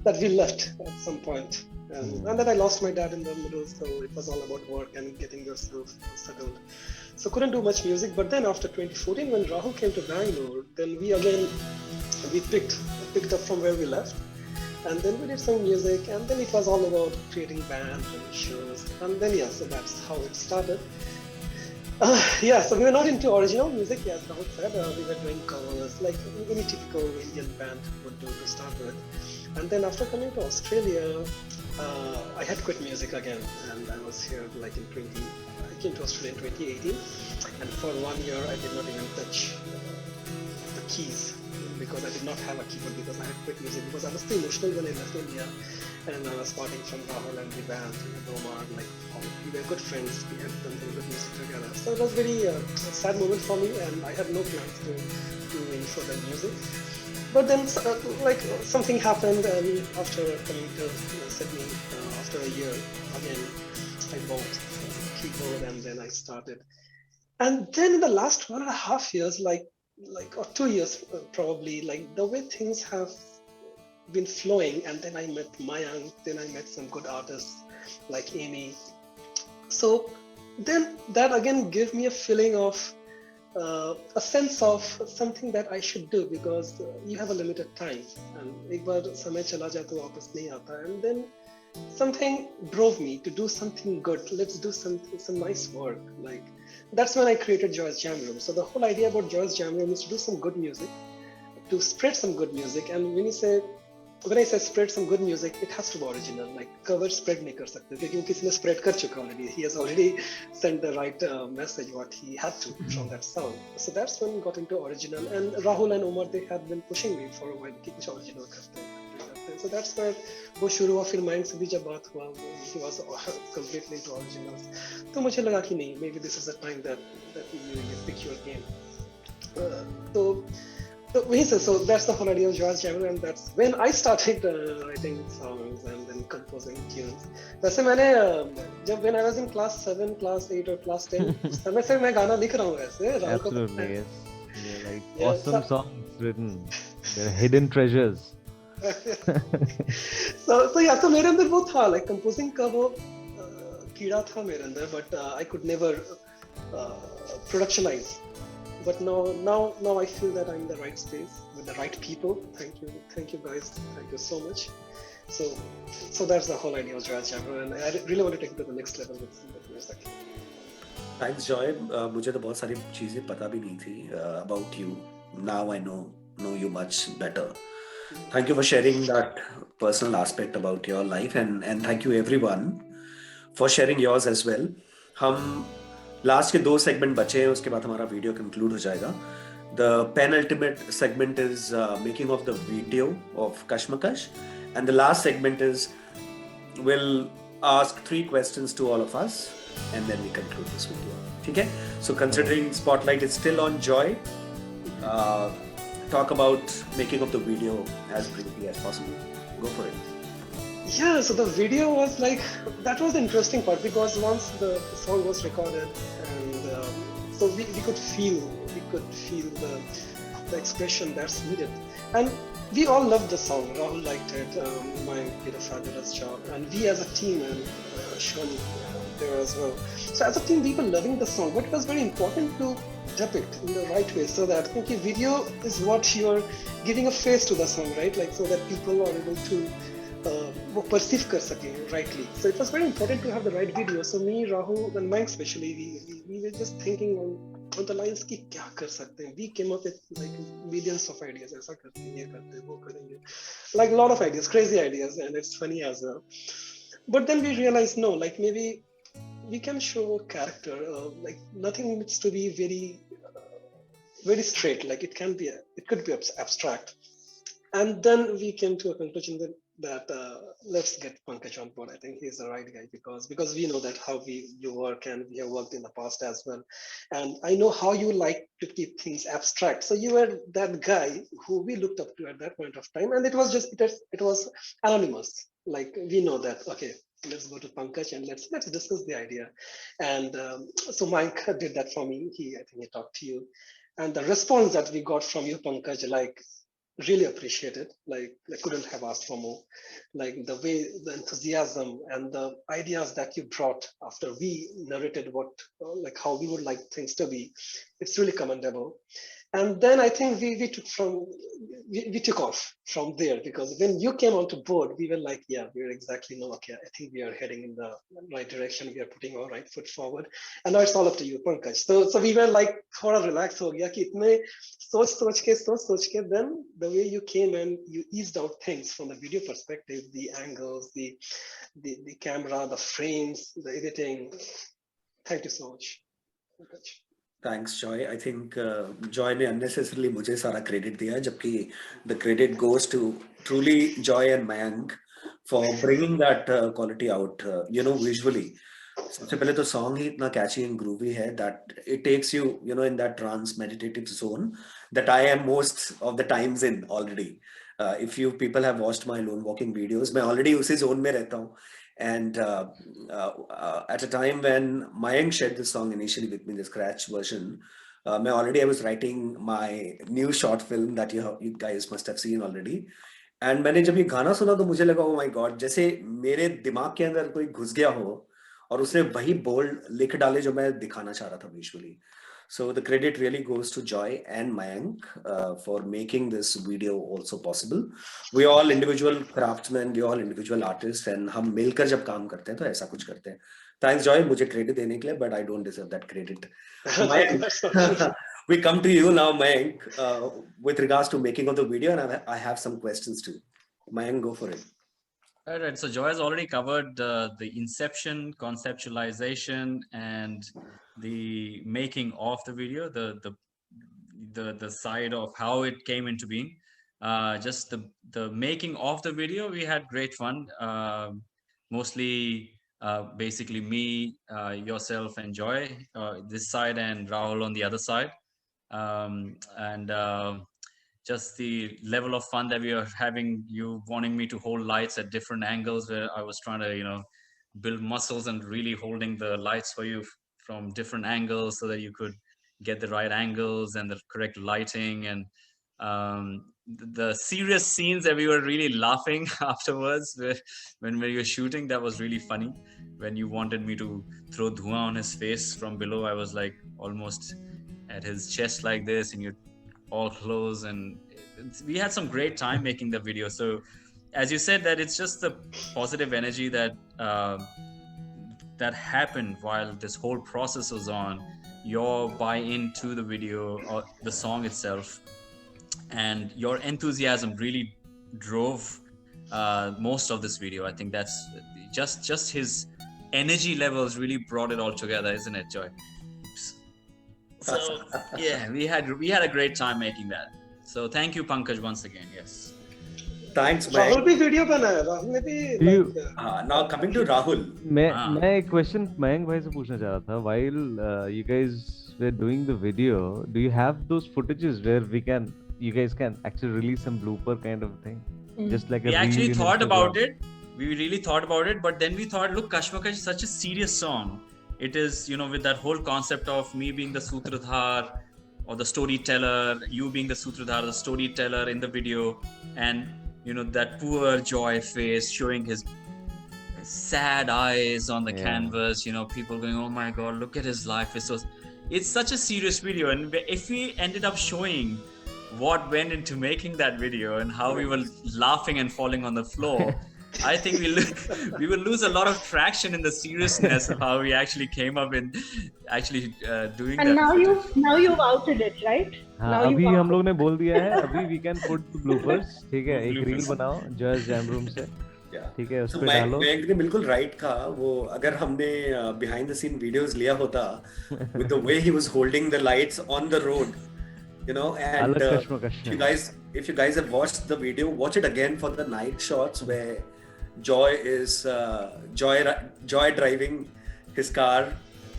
that we left at some point. And then I lost my dad in the middle, so it was all about work and getting yourself settled. So couldn't do much music. But then after 2014, when Rahul came to Bangalore, then we picked up from where we left. And then we did some music, and then it was all about creating bands and shows. And then so that's how it started. So we were not into original music, as Rahul said. We were doing covers, like any typical Indian band would do to start with. And then after coming to Australia, I had quit music again, and I was here like I came to Australia in 2018, and for 1 year I did not even touch the keys, because I did not have a keyboard, because I had quit music, because I was too emotional when I left India, and I was parting from Rahul and the band with Omar. Like we were good friends, we had done some good music together. So it was very sad moment for me, and I had no plans to do any further music. But then something happened, and after coming to Sydney after a year, again I bought a keyboard, and then I started. And then in the last 1.5 years, or 2 years probably, like the way things have been flowing, and then I met Mayank, then I met some good artists like Amy. So then that again gave me a feeling of a sense of something that I should do, because you have a limited time, and ek baar samay chala jaye to wapas nahi aata. And then something drove me to do something good. Let's do some nice work. Like that's when I created Joy's Jam Room. So the whole idea about Joy's Jam Room is to do some good music, to spread some good music. And when I say spread some good music, it has to be original. Like cover spread nahi kar sakte, because kisi ne spread kar chuka already. He has already sent the right message what he had to from that song. So that's when we got into original. And Rahul and Omar, they had been pushing me for a while कि कुछ original करते हैं. So that's where वो शुरू हुआ. फिर mind से भी जब बात हुआ, he was completely into originals. तो मुझे लगा कि नहीं, maybe this is the time that you pick your game. So that's the whole idea of Joy's Jam Room, and that's when I started writing songs and then composing tunes. वैसे मैंने when I was in class 7, class 8 or class 10, उस समय से मैं गाना लिख रहा हूँ वैसे. Absolutely, yes. Yeah, like awesome songs written. They're hidden treasures. So मेरे अंदर वो था, like composing का वो कीड़ा था मेरे अंदर, but I could never productionize. But now I feel that I'm in the right space with the right people. Thank you guys, thank you so much. So that's the whole idea of Joy's Jam Room, and I really want to take it to the next level with music. Thanks, Joy. मुझे तो बहुत सारी चीजें पता भी नहीं थी about you. Now I know you much better. Thank you for sharing that personal aspect about your life, and thank you everyone for sharing yours as well. हम लास्ट के 2 सेगमेंट बचे हैं, उसके बाद हमारा वीडियो कंक्लूड हो जाएगा. The penultimate segment is making of the video of Kashmakash, and the last segment is we'll ask 3 questions to all of us, and then we conclude this video. ठीक है? So considering spotlight is still on Joy, talk about making of the video as briefly as possible. Go for it. Yeah, so the video was that was the interesting part, because once the song was recorded, and so we could feel the expression that's needed, and we all loved the song. Rahul liked it, Mayank did a fabulous job, and we as a team, and Shoni there as well. So as a team, we were loving the song, but it was very important to depict in the right way, so that okay, video is what you're giving a face to the song, right? Like so that people are able to perceive kar sake rightly. So it was very important to have the right video. So me, Rahul, and Mike especially, we were just thinking on the lines ki kya kar sakte hain. We came up with like millions of ideas. Aisa karte hain, ye karte hain, wo karenge. Like a lot of ideas, crazy ideas, and it's funny as well. But then we realized no, like maybe we can show character. Like nothing needs to be very straight. Like it could be abstract. And then we came to a conclusion that let's get Pankaj on board. I think he's the right guy because we know that how you work, and we have worked in the past as well. And I know how you like to keep things abstract. So you were that guy who we looked up to at that point of time, and it was anonymous. Like we know that okay, let's go to Pankaj and let's discuss the idea. And so Mike did that for me. I think he talked to you, and the response that we got from you, Pankaj, like really appreciated. Like I couldn't have asked for more. Like the way, the enthusiasm and the ideas that you brought after we narrated like how we would like things to be, it's really commendable. And then I think we took off from there, because when you came onto board, we were like, yeah, we're exactly no, okay, I think we are heading in the right direction. We are putting our right foot forward. And now it's all up to you, Pankaj. So we were like, thoda relax ho gaya ki itne soch ke, then the way you came and you eased out things from the video perspective, the angles, the camera, the frames, the editing. Thank you so much, Pankaj. Thanks, Joy. I think Joy ne unnecessarily मुझे सारा credit दिया, जबकि the credit goes to truly Joy and Mayank for bringing that quality out, visually. सबसे पहले तो song ही इतना catchy and groovy है that it takes you, in that trance meditative zone that I am most of the times in already. If you people have watched my lone walking videos, मैं already उसी zone में रहता हूँ. And at a time when Mayank shared this song initially with me, the scratch version, I was writing my new short film that you guys must have seen already. And मैंने जब ये गाना सुना तो मुझे लगा, oh my God, जैसे मेरे दिमाग के अंदर कोई घुस गया हो और उसने वही बोल्ड लिख डाले जो मैं दिखाना चाह रहा था visually. So the credit really goes to Joy and Mayank for making this video also possible. We all individual craftsmen, we all individual artists, and हम मिलकर जब काम करते हैं तो ऐसा कुछ करते हैं. Thanks, Joy, मुझे credit देने के लिए, but I don't deserve that credit. Mayank, we come to you now, Mayank, with regards to making of the video, and I have some questions too. Mayank, go for it. All right, so Joy has already covered the inception, conceptualization, and the making of the video, the side of how it came into being. Just the making of the video, we had great fun. Mostly, basically me, yourself, and Joy this side, and Rahul on the other side, just the level of fun that we are having, you wanting me to hold lights at different angles, where I was trying to, build muscles and really holding the lights for you from different angles so that you could get the right angles and the correct lighting. And the serious scenes that we were really laughing afterwards when we were shooting, that was really funny. When you wanted me to throw dhua on his face from below, I was like almost at his chest like this, and you all close, and we had some great time making the video. So as you said, that it's just the positive energy that that happened while this whole process was on, your buy-in to the video or the song itself, and your enthusiasm really drove most of this video. I think that's just his energy levels really brought it all together, isn't it, Joy? So yeah, we had a great time making that. So thank you, Pankaj, once again. Yes. Thanks, Mayank. Rahul bhi video बनाया, Rahul ने भी. Now coming to Rahul. मैं एक question Mayank भाई से पूछना चाह रहा था. While you guys were doing the video, do you have those footages where you guys can actually release some blooper kind of thing? Just like we actually thought about it. We really thought about it, but then we thought, look, Kashmakash is such a serious song. It is, with that whole concept of me being the Sutradhar or the storyteller, you being the Sutradhar, the storyteller in the video, and that poor Joy face showing his sad eyes on the canvas, people going, oh my God, look at his life. it's such a serious video, and if we ended up showing what went into making that video and how we were laughing and falling on the floor, I think we will lose a lot of traction in the seriousness of how we actually came up in actually doing and that. now you've outed it, right? हाँ, अभी हम लोग ने बोल दिया है, अभी we can put bloopers, ठीक है, एक रील बनाओ Joy's Jam Room से, ठीक है, उस पे डालो. मैं बिल्कुल राइट था वो, अगर हमने behind the scene videos लिया होता with the way he was holding the lights on the road, you know, and if you guys have watched the video, watch it again for the night shots where Joy is Joy driving his car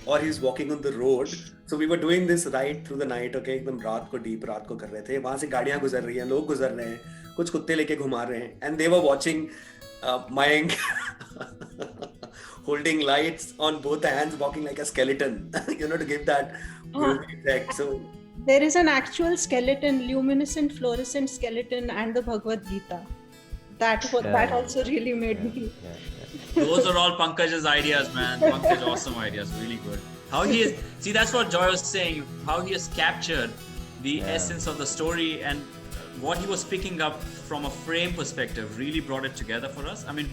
or he's walking on the road. So we were doing this ride through the night, okay, एकदम रात को deep रात को कर रहे थे, वहां से गाड़ियां गुजर रही हैं, लोग गुजर रहे हैं, कुछ कुत्ते लेके घुमा रहे हैं, and they were watching Mayank holding lights on both hands, walking like a skeleton, you know, to give that effect. So there is an actual skeleton, luminescent, fluorescent skeleton, and the Bhagavad Gita. That also really made me. Those are all Pankaj's ideas, man. Pankaj, awesome ideas, really good. How he is, see, that's what Joy was saying, how he has captured the essence of the story, and what he was picking up from a frame perspective really brought it together for us. I mean,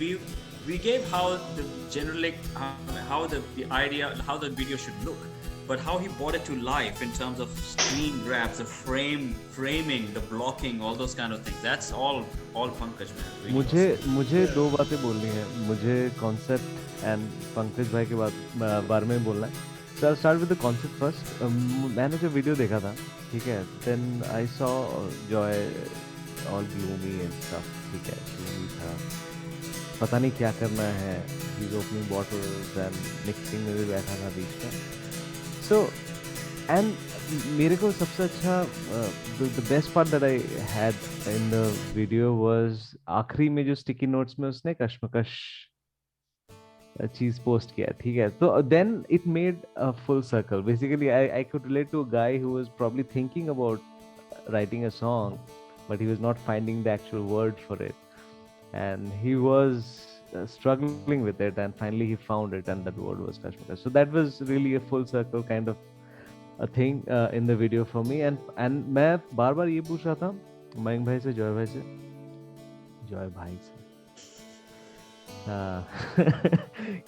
we gave how the general, how the idea, how the video should look, but how he brought it to life in terms of screen grabs, the framing, the blocking, all those kind of things. That's all Pankaj, man. Really मुझे दो बातें बोलनी है. मुझे concept and Pankaj भाई के बारे में बोलना है. So I'll start with the concept first. मैंने जो वीडियो देखा था, ठीक है, then I saw Joy all gloomy and stuff, ठीक है, gloomy था, पता नहीं क्या करना है, he's opening bottles and mixing में भी बैठा था बीच में. So and मेरे को सबसे अच्छा the best part that I had in the video was आखिरी में जो sticky notes में उसने कश्मकश चीज पोस्ट किया, ठीक है, तो then it made a full circle. Basically I could relate to a guy who was probably thinking about writing a song, but he was not finding the actual word for it, and he was struggling with it, and finally he found it, and that word was Kashmir. So that was really a full circle kind of a thing in the video for me. And मैं बार बार ये पूछ रहा था मयंक भाई से, Joy भाई से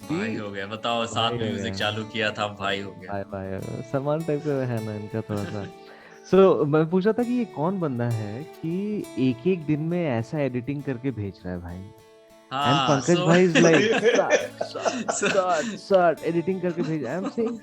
भाई हो गया, बताओ, साथ में म्यूजिक चालू किया था, भाई हो गया, भाई समान टाइप का है ना इनका थोड़ा सा. So मैं पूछ रहा था कि ये कौन बंदा है कि एक दिन में ऐसा एडिटिंग करके भेज रहा है भाई. And Pankaj bhai is like start editing करके भेज. I'm saying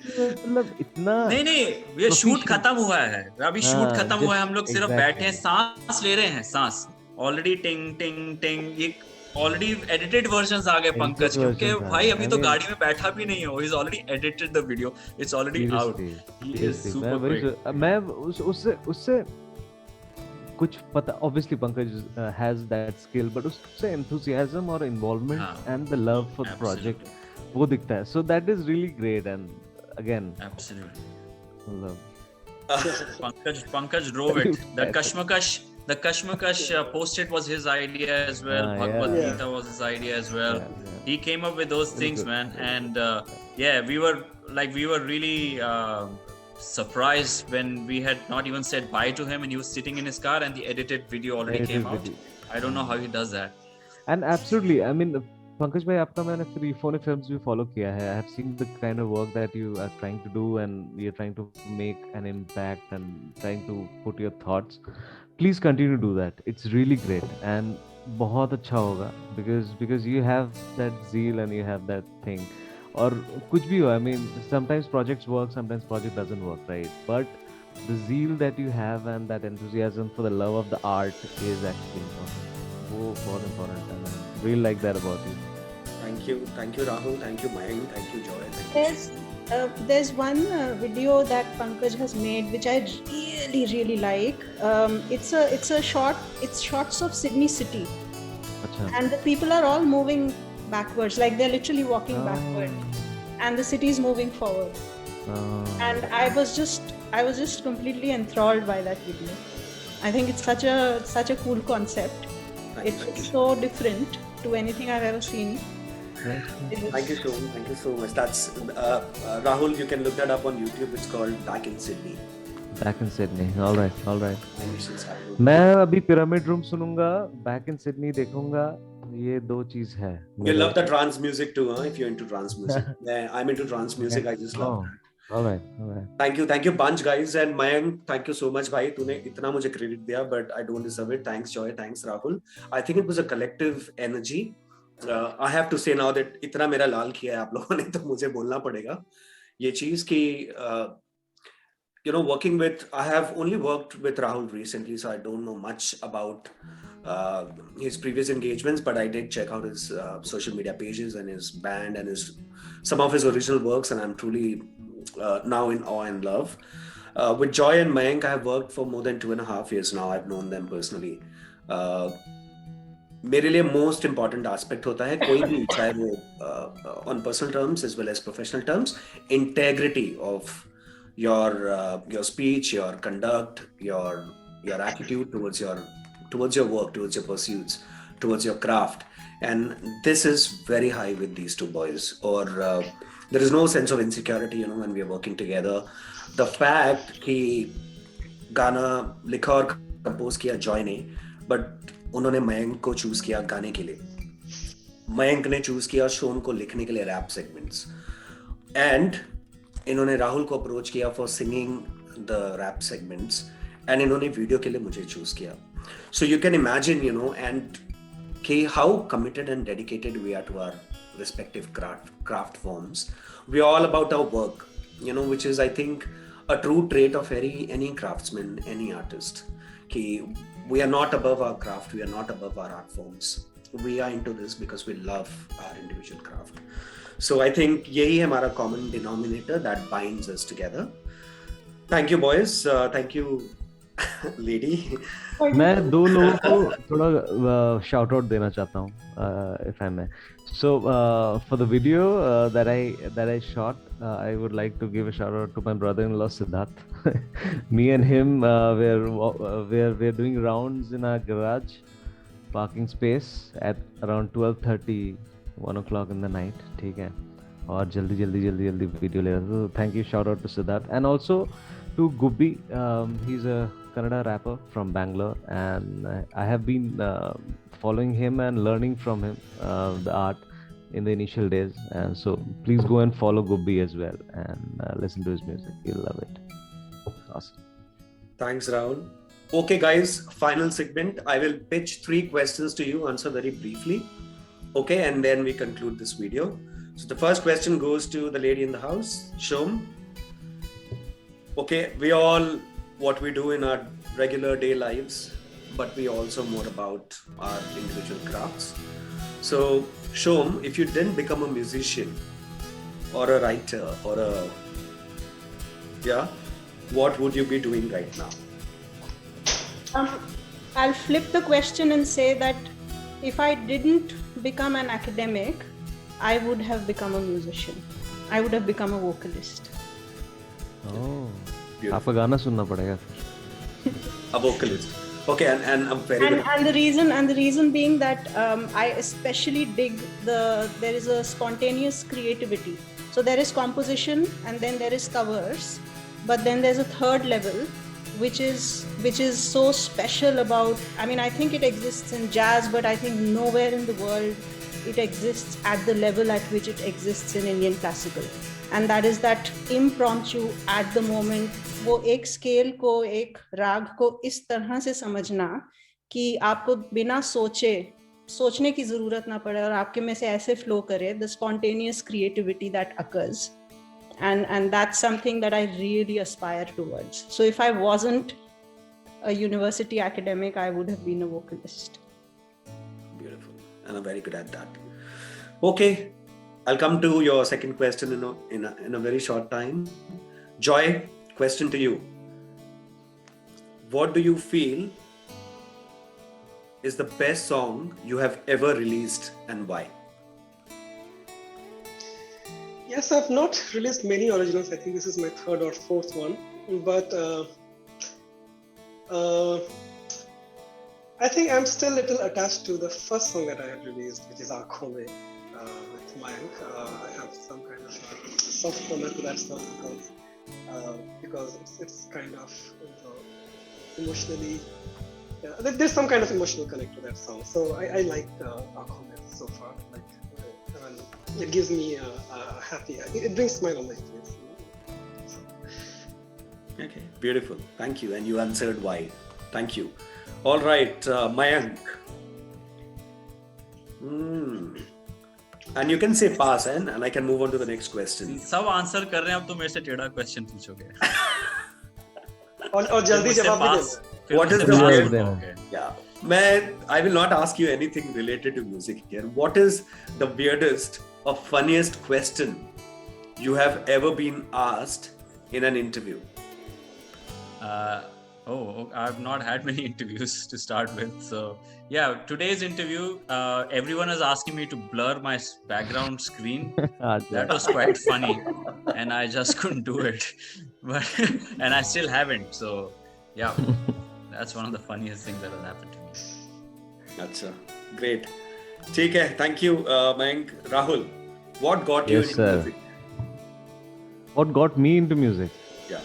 मतलब इतना नहीं ये शूट खत्म हुआ है, अभी शूट खत्म हुआ है, हम लोग सिर्फ बैठे हैं, सांस ले रहे हैं, सांस ऑलरेडी टिंग टिंग टिंग, ये ऑलरेडी एडिटेड वर्जन्स आ गए पंकज, क्योंकि भाई अभी तो गाड़ी में बैठा भी नहीं हो, he's already edited the video, it's already out. He is super quick. मैं उससे कुछ पता, obviously Pankaj has that skill, but उससे enthusiasm और involvement and the love for the project वो दिखता है. So that is really great, and again absolutely love. Pankaj drove it. The Kashmakash post-it was his idea as well. Bhagavad Gita was his idea as well. He came up with those things, man. And we were really surprised when we had not even said bye to him, and he was sitting in his car and the edited video already came out. I don't know how he does that. And absolutely, I mean, Pankaj bhai, आपका मैंने Freephone films भी follow किया है. I have seen the kind of work that you are trying to do, and you're trying to make an impact and trying to put your thoughts. Please continue to do that. It's really great, and बहुत अच्छा होगा because you have that zeal and you have that thing. और कुछ भी हो, I mean, sometimes projects work, sometimes project doesn't work, right? But the zeal that you have and that enthusiasm for the love of the art is actually important. वो बहुत important, and I really like that about you. Thank you Rahul, thank you Mayank, thank you Joy, thank you. There's one video that Pankaj has made which I really like. It's shots of Sydney city. Achha. And the people are all moving backwards, like they're literally walking backward, and the city is moving forward. And I was just completely enthralled by that video. I think it's such a cool concept. It's so different to anything I've ever seen. Thank you, Shom. Thank you so much. That's Rahul. You can look that up on YouTube. It's called Back in Sydney. Back in Sydney. All right. मैं अभी pyramid room सुनूंगा, back in Sydney देखूंगा. ये दो चीज है. You love the trance music too, huh? If you're into trance music. Yeah, I'm into trance music. I just love that. All right. Thank you, bunch, guys, and Mayank. Thank you so much, भाई. तूने इतना मुझे credit दिया, but I don't deserve it. Thanks, Joy. Thanks, Rahul. I think it was a collective energy. I have to say now that इतना मेरा लाल किया है आप लोगों ने, तो मुझे बोलना पड़ेगा ये चीज कि I have only worked with Rahul recently, so I don't know much about his previous engagements, but I did check out his social media pages and his band and some of his original works, and I'm truly now in awe and love. With Joy and Mayank, I have worked for more than 2.5 years now. I've known them personally. मेरे लिए most important aspect होता है कोई भी, चाहे वो on personal terms as well as professional terms, integrity of your speech, your conduct, your attitude towards your work, towards your pursuits, towards your craft. And this is very high with these two boys. Or there is no sense of insecurity, when we are working together. The fact कि गाना लिखा और compose किया Joy ने, but उन्होंने मयंक को choose किया गाने के लिए, मयंक ने चूज किया शोम को लिखने के लिए रैप सेगमेंट्स, एंड इन्होंने राहुल को अप्रोच किया for singing the rap segments, and इन्होंने वीडियो के लिए मुझे चूज किया. So you can imagine and कि how committed and dedicated we are to our respective craft forms. We are all about our work, which is, I think, a true trait of any craftsman, any artist. Ki we are not above our craft, we are not above our art forms. We are into this because we love our individual craft. So I think yahi hai hamara common denominator that binds us together. Thank you, boys. Thank you, lady. मैं दो लोगों को थोड़ा shout out देना चाहता हूँ, if I may. So for the video that I shot, I would like to give a shout out to my brother-in-law Siddharth. Me and him we're doing rounds in our garage parking space at around 12:30, 1 o'clock in the night. ठीक है, और जल्दी video ले रहा था. So thank you, shout out to Siddharth, and also to Gubbi. He's a Kannada rapper from Bangalore, and I have been following him and learning from him the art in the initial days, and so please go and follow Gubbi as well and listen to his music. You'll love it. Awesome. Thanks, Rahul. Okay, guys, final segment. I will pitch 3 questions to you. Answer very briefly. Okay, and then we conclude this video. So the first question goes to the lady in the house, Shom. Okay, we all what we do in our regular day lives, but we also more about our individual crafts. So Shom, if you didn't become a musician or a writer or what would you be doing right now? I'll flip the question and say that if I didn't become an academic, I would have become a musician. I would have become a vocalist. Oh, आपका गाना सुनना पड़ेगा फिर. A vocalist. Okay, and I'm very and the reason being that I especially dig there is a spontaneous creativity. So there is composition and then there is covers, but then there's a third level which is so special about, I think it exists in jazz, but I think nowhere in the world it exists at the level at which it exists in Indian classical. And that is that impromptu, at the moment, वो एक scale को, एक राग को इस तरह से समझना कि आपको बिना सोचने की जरूरत ना पड़े और आपके में से ऐसे फ्लो करे, the spontaneous creativity that occurs. And that's something that I really aspire towards. So if I wasn't a university academic, I would have been a vocalist. Beautiful. And I'm very good at that. Okay, I'll come to your second question in a very short time. Joy, question to you. What do you feel is the best song you have ever released and why? Yes, I've not released many originals. I think this is my 3rd or 4th one. But I think I'm still a little attached to the first song that I had released, which is Aankhon Mein. with Mayank. I have some kind of soft corner to that song because it's kind of emotionally. There's some kind of emotional connect to that song. So I like our comments so far. Like it gives me a happy. It brings smile on my face. So. Okay, beautiful. Thank you, and you answered why. Thank you. All right, Mayank. And you can say pass, and I can move on to the next question. सब answer कर रहे हैं, अब तो मेरे से टेढ़ा question पूछोगे. और जल्दी जवाब भी देना. What is the weird? Yeah, man, I will not ask you anything related to music here. What is the weirdest or funniest question you have ever been asked in an interview? I've not had many interviews to start with. So yeah, today's interview, everyone is asking me to blur my background screen. That was quite funny, and I just couldn't do it. But and I still haven't. So yeah, that's one of the funniest things that has happened to me. Achha, great. ठीक है, thank you, Mayank. Rahul, what got you into music? What got me into music? Yeah.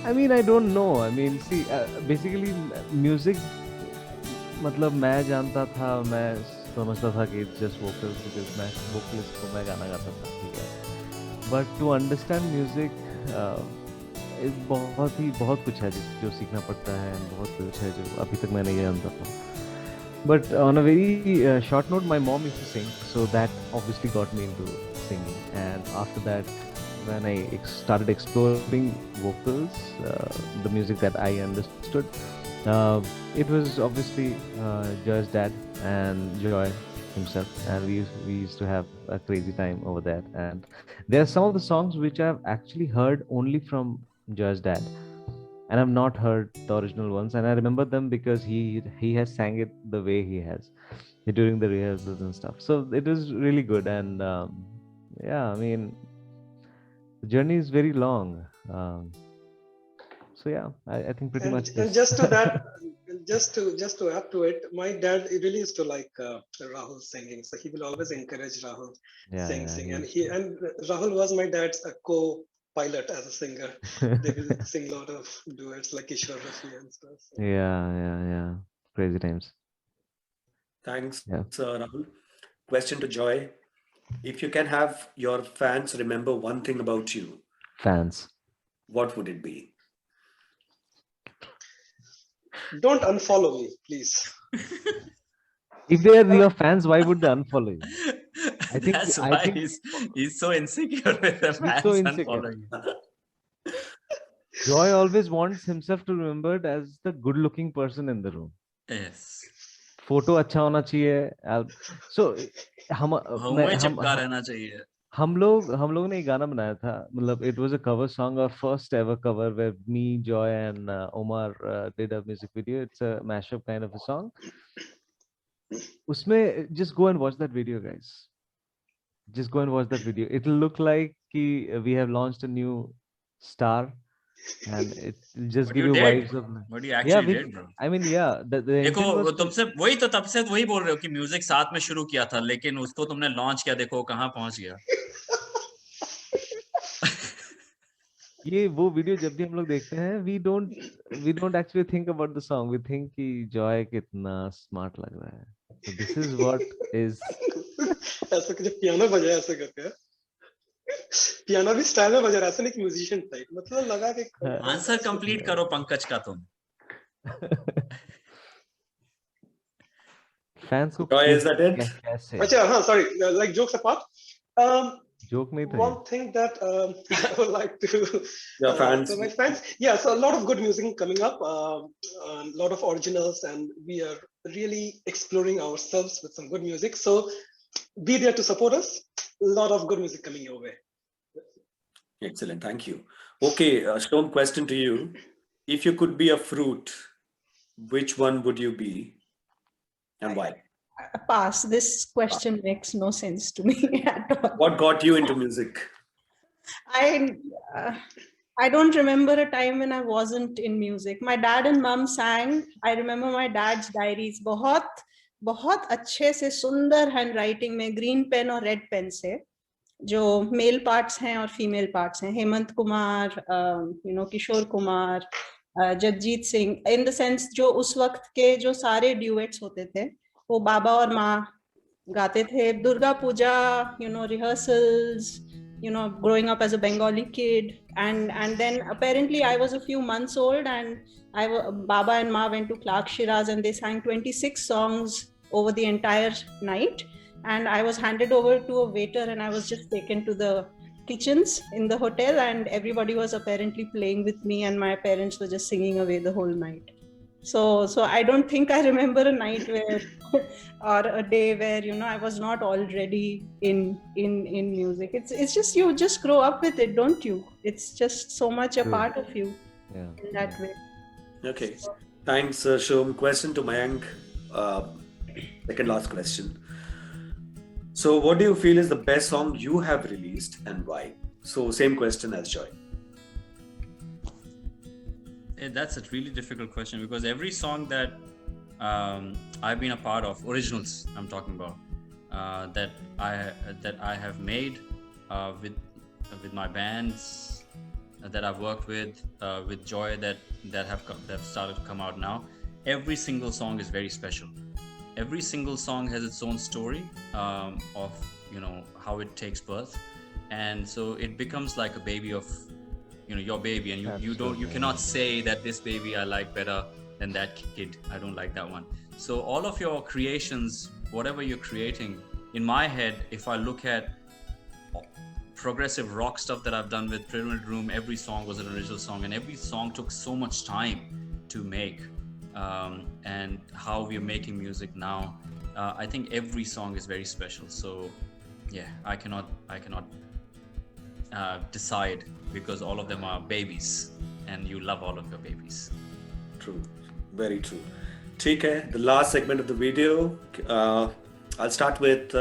I mean, I don't know. I mean, see, basically, music, मतलब मैं जानता था, मैं समझता था कि it's just vocals because मैं vocalist को मैं गाना गाता था, ठीक है. But to understand music, बहुत कुछ है जो सीखना पड़ता है, बहुत कुछ है जो अभी तक मैं नहीं जानता था. But on a very short note, my mom used to sing, so that obviously got me into singing. And after that, when I started exploring vocals, the music that I understood, it was obviously Joy's dad and Joy himself, and we used to have a crazy time over there. And there are some of the songs which I've actually heard only from Joy's dad, and I've not heard the original ones, and I remember them because he has sang it the way he has during the rehearsals and stuff. So it was really good, and yeah, I mean, the journey is very long. So yeah, I think pretty much. And just to that, just to add to it, my dad really used to like Rahul singing, so he will always encourage Rahul sing, and Rahul was my dad's co-pilot as a singer. They will sing a lot of duets like Ishwar Rafi and stuff. So. Yeah, crazy times. Thanks, Rahul. Question to Joy: if you can have your fans remember one thing about you, what would it be? Don't unfollow me, please. If they are your fans, why would they unfollow you? I think he's so insecure with the fans unfollowing you. Joy always wants himself to be remembered as the good-looking person in the room. Yes. Photo अच्छा होना चाहिए. So हम लोग ने एक गाना बनाया था, मतलब it was a cover song, our first ever cover where me, Joy and Omar did a music video. It's a mashup kind of a song. उसमें just go and watch that video, guys. Just go and watch that video. It'll look like we have launched a new star. And it just give you vibes of. What you actually did, bro. I mean, yeah. देखो तुमसे वही तो तब से वही बोल रहे हो कि म्यूजिक साथ में शुरू किया था, लेकिन उसको तुमने लॉन्च किया, देखो कहाँ पहुंच गया. ये वो वीडियो जब भी हम लोग देखते हैं, we don't actually think about the song. We think कि Joy कितना smart लग रहा है. So this is what is. ऐसा कि जब पियानो बजाया ऐसे करते हैं. पियानो भी स्टाइल में बजा रहा है, ऐसा नहीं कि म्यूजिशियन टाइप, मतलब लगा कि आंसर कंप्लीट करो पंकज का तुम. फैंस को is that it? अच्छा हाँ, sorry, like jokes apart, joke नहीं था. One thing that I would like to your fans, so my fans, yeah, so a lot of good music coming up, a lot of originals, and we are really exploring ourselves with some good music, so be there to support us. A lot of good music coming your way. Excellent, thank you. Okay, Shom, question to you: if you could be a fruit, which one would you be, and why? Pass. This question makes no sense to me at all. What got you into music? I don't remember a time when I wasn't in music. My dad and mom sang. I remember my dad's diaries. बहुत अच्छे से सुंदर handwriting में green pen और red pen से, जो male parts हैं और फीमेल पार्ट्स हैं, Hemant Kumar, Kishore Kumar, Jagjit Singh, in the sense जो उस वक्त के जो सारे ड्यूएट्स होते थे वो बाबा और माँ गाते थे. Durga Puja, rehearsals, growing up as a Bengali kid, and then apparently I was a few months old, and Baba and Ma went to Clark Shiraz and they sang 26 songs over the entire night, and I was handed over to a waiter and I was just taken to the kitchens in the hotel, and everybody was apparently playing with me and my parents were just singing away the whole night. So I don't think I remember a night where or a day where I was not already in music. It's just, you just grow up with it, don't you? It's just so much a part of you in that way. Okay, thanks, Shom. Question to Mayank. Second last question. So what do you feel is the best song you have released and why? So same question as Joy. That's a really difficult question, because every song that I've been a part of, originals I'm talking about, that I have made with my bands that I've worked with Joy, that have started to come out now, every single song is very special. Every single song has its own story of how it takes birth, and so it becomes like a baby of your baby, and you cannot say that this baby I like better than that kid, I don't like that one. So all of your creations, whatever you're creating, in my head, if I look at progressive rock stuff that I've done with Pyramid Room, every song was an original song, and every song took so much time to make, and how we're making music now, I think every song is very special. So yeah, I cannot decide, because all of them are babies and you love all of your babies. True, very true. ठीक है, the last segment of the video. I'll start with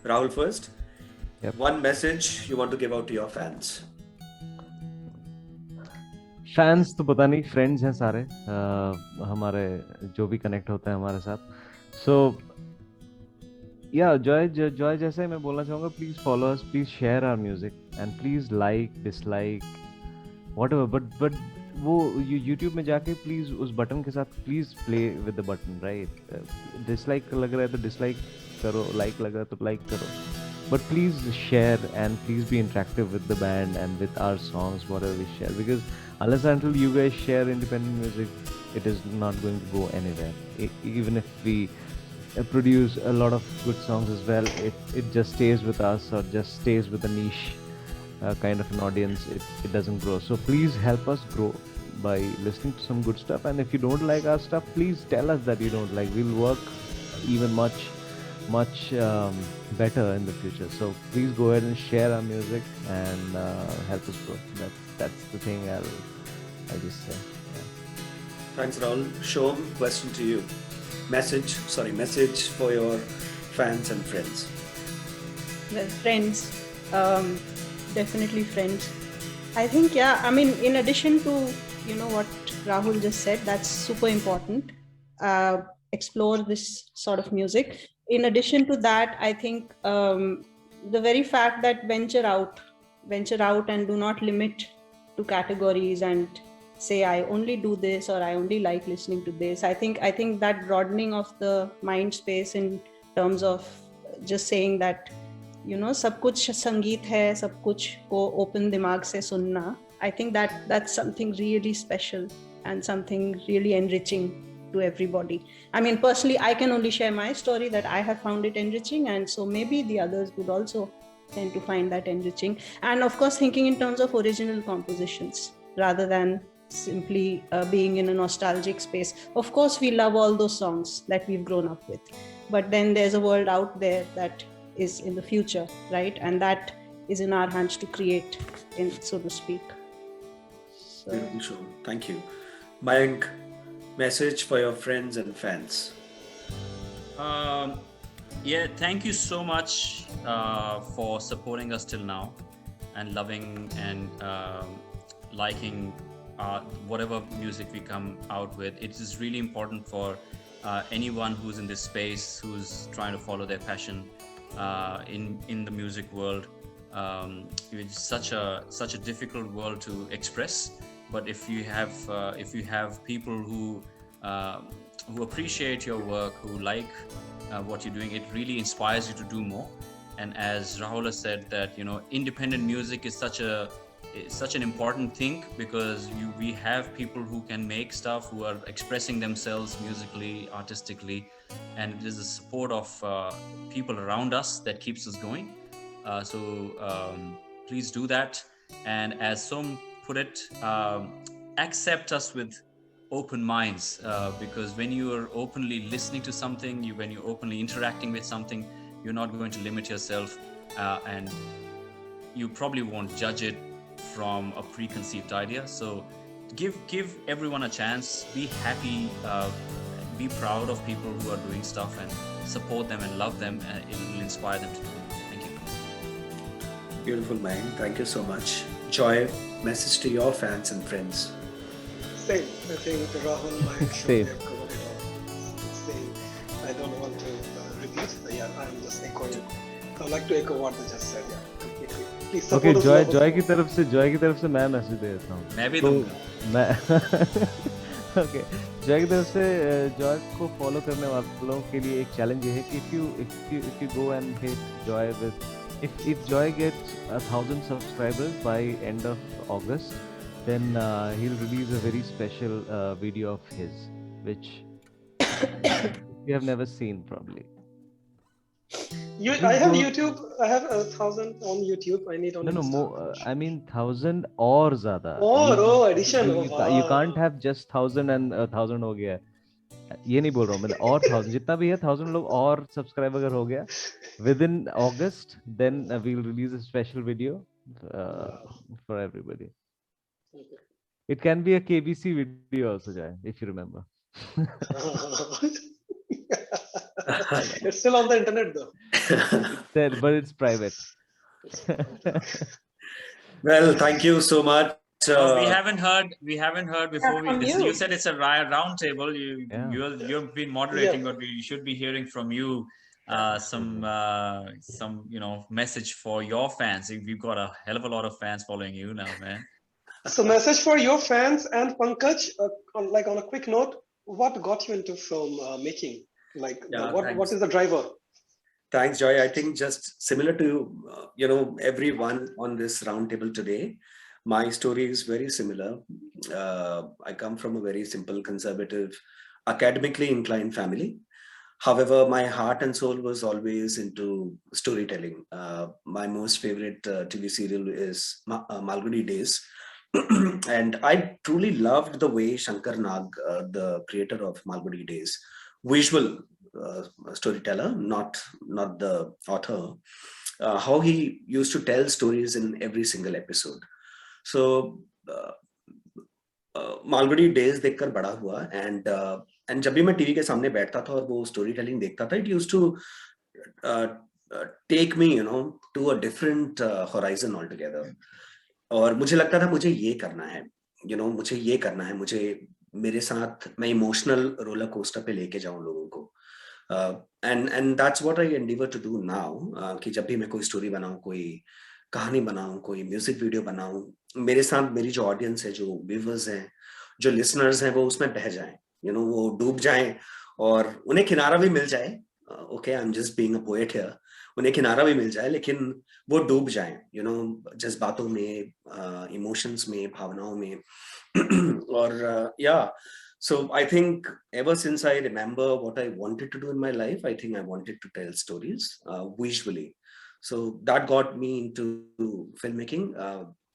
Rahul first. Yep. One message you want to give out to your fans. Fans तो पता नहीं, friends हैं सारे, हमारे जो भी कनेक्ट होते हैं हमारे साथ. सो या जॉय जैसे मैं बोलना चाहूँगा, please follow us, please share our music, and please like, dislike, whatever, but वो YouTube में जाके प्लीज उस बटन के साथ please play with the button, right? Dislike लग रहा है तो डिसलाइक करो, लाइक लग रहा है तो लाइक करो, but please share and please be interactive with the band and with our songs, whatever we share, because unless and until you guys share independent music, it is not going to go anywhere. Even if we produce a lot of good songs as well, it just stays with us, or just stays with a niche kind of an audience. It doesn't grow. So please help us grow by listening to some good stuff, and if you don't like our stuff, please tell us that you don't like. We'll work even much better in the future. So please go ahead and share our music and help us grow. That's the thing I'll just say. Yeah. Thanks, Rahul. Shom, question to you. Message for your fans and friends. Well, friends, definitely friends. I think, I mean, in addition to what Rahul just said, that's super important. Explore this sort of music. In addition to that, I think the very fact that venture out and do not limit to categories and say I only do this or I only like listening to this. I think that broadening of the mind space in terms of just saying that सब कुछ संगीत है, सब कुछ को open दिमाग से सुनना. I think that's something really special and something really enriching to everybody. I mean, personally, I can only share my story that I have found it enriching, and so maybe the others would also tend to find that enriching. And of course, thinking in terms of original compositions rather than simply being in a nostalgic space. Of course, we love all those songs that we've grown up with, but then there's a world out there that is in the future, right? And that is in our hands to create, so to speak. So. Sure. Thank you. Mayank, message for your friends and fans. Thank you so much for supporting us till now. and loving and liking whatever music we come out with. It is really important for anyone who's in this space, who's trying to follow their passion in the music world. It's such a difficult world to express, but if you have people who appreciate your work, who like what you're doing, it really inspires you to do more. And as Rahul has said, that independent music is such an important thing, because we have people who can make stuff, who are expressing themselves musically, artistically, and it is the support of people around us that keeps us going. So please do that, and as Som put it, accept us with open minds, because when you are openly listening to something, when you're openly interacting with something, you're not going to limit yourself, and you probably won't judge it from a preconceived idea. So give everyone a chance, be happy, be proud of people who are doing stuff, and support them and love them, and it will inspire them to do it. Thank you. Beautiful, man. Thank you so much. Joy, message to your fans and friends. Same. I think Rahul, Mike, Same. have covered it all. Same. I don't want to repeat. Yeah, I'm just echoing. I would like to echo what they just said. Yeah, completely. Please support Okay, us. Joy की तरफ से मैं message दे देता हूँ. मैं भी तो दूंगा. मैं ओके, जॉय की तरफ से जॉय को फॉलो करने वालों के लिए एक चैलेंज ये है कि if you go and hit Joy with, if Joy gets 1,000 subscribers by end of August, then he'll release a very special video of his, which you have never seen probably. I have YouTube. I have 1,000 on YouTube. I need on No, Insta. more. I mean 1,000 और ज़्यादा. Addition. You can't have just 1,000 and 1,000 हो गया. ये नहीं बोल रहा हूँ, मतलब और 1,000 जितना भी है 1,000 लोग और सब्सक्राइब अगर हो गया within August, then we'll release a special video for everybody. Okay. It can be a KBC video also, Jai, if you remember. It's still on the internet though. It's there, but it's private. Well, thank you so much. We haven't heard before we listen. You said it's a round table. You've been moderating, but we should be hearing from you some message for your fans. We've got a hell of a lot of fans following you now, man. So message for your fans. And Pankaj, on a quick note, what got you into film making? What is the driver? Thanks, Joy. I think just similar to everyone on this roundtable today, my story is very similar. I come from a very simple, conservative, academically inclined family. However, my heart and soul was always into storytelling. My most favorite TV serial is Malgudi Days. And I truly loved the way Shankar Nag, the creator of Malgudi Days, visual storyteller, not the author, how he used to tell stories in every single episode. So Malgudi Days देखकर बड़ा हुआ, and जब भी मैं TV के सामने बैठता था और वो story telling देखता था, it used to take me to a different horizon altogether. और मुझे लगता था मुझे ये करना है, मुझे ये करना है, मुझे मेरे साथ मैं इमोशनल रोलर कोस्टर पे लेके जाऊं लोगों को. And that's what I endeavor to do now. कि जब भी मैं कोई स्टोरी बनाऊं, कोई कहानी बनाऊं, कोई म्यूजिक वीडियो बनाऊं, मेरे साथ मेरी जो ऑडियंस है, जो व्यूअर्स हैं, जो लिसनर्स हैं, वो उसमें बह जाएं, वो डूब जाएं और उन्हें किनारा भी मिल जाए. Okay, I'm just being a poet here. उन्हें किनारा भी मिल जाए, लेकिन वो डूब जाएं, जज्बातों में, इमोशंस में, भावनाओं में. और so I think ever since I remember what I wanted to do in my life, I think I wanted to tell stories visually. So that got me into filmmaking.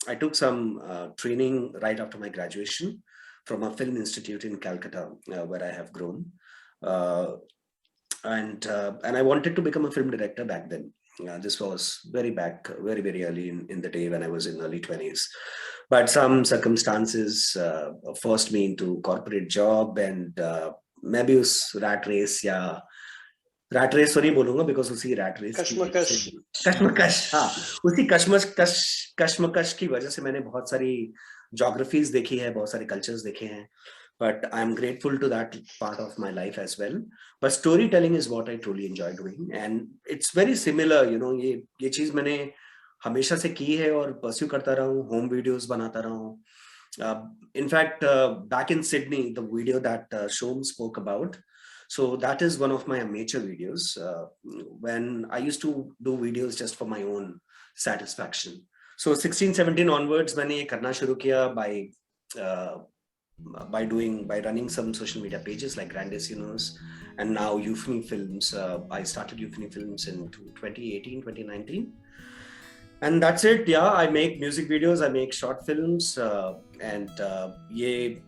I took some training right after my graduation from a film institute in Calcutta, where I have grown. And I wanted to become a film director back then. This was very very early in the day when I was in early 20s. But some circumstances forced me into corporate job, and maybe us rat race, rat race तो नहीं बोलूंगा because उसी rat race कश्मकश, हाँ उसी कश्मकश की वजह से मैंने बहुत सारी ज्योग्राफीज देखी है, बहुत सारे कल्चर्स देखे हैं, but I'm grateful to that part of my life as well. But storytelling is what I truly enjoy doing, and it's very similar, you know, ये चीज मैंने हमेशा से की है और परस्यू करता रहा हूँ, होम वीडियोस बनाता रहा हूँ. In fact, back in Sydney, the video that Shom spoke about, so that is one of my amateur videos when I used to do videos just for my own satisfaction. So 16-17 onwards मैंने ये करना शुरू किया by running some social media pages like Grandis Universe and now Euphony Films. I started Euphony Films in 2018, 2019. And that's it. Yeah, I make music videos, I make short films, and ये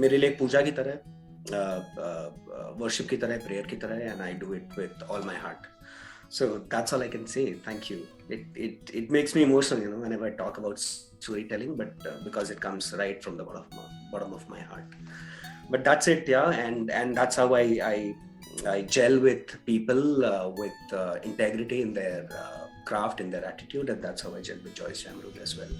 मेरे लिए पूजा की तरह है, worship की तरह, prayer की तरह है, and I do it with all my heart. So that's all I can say. Thank you. It makes me emotional, you know, whenever I talk about storytelling, but because it comes right from the bottom of my heart. But that's it, yeah, and that's how I gel with people with integrity in their craft, in their attitude, and that's how I gel with Joyce Shamrook as well.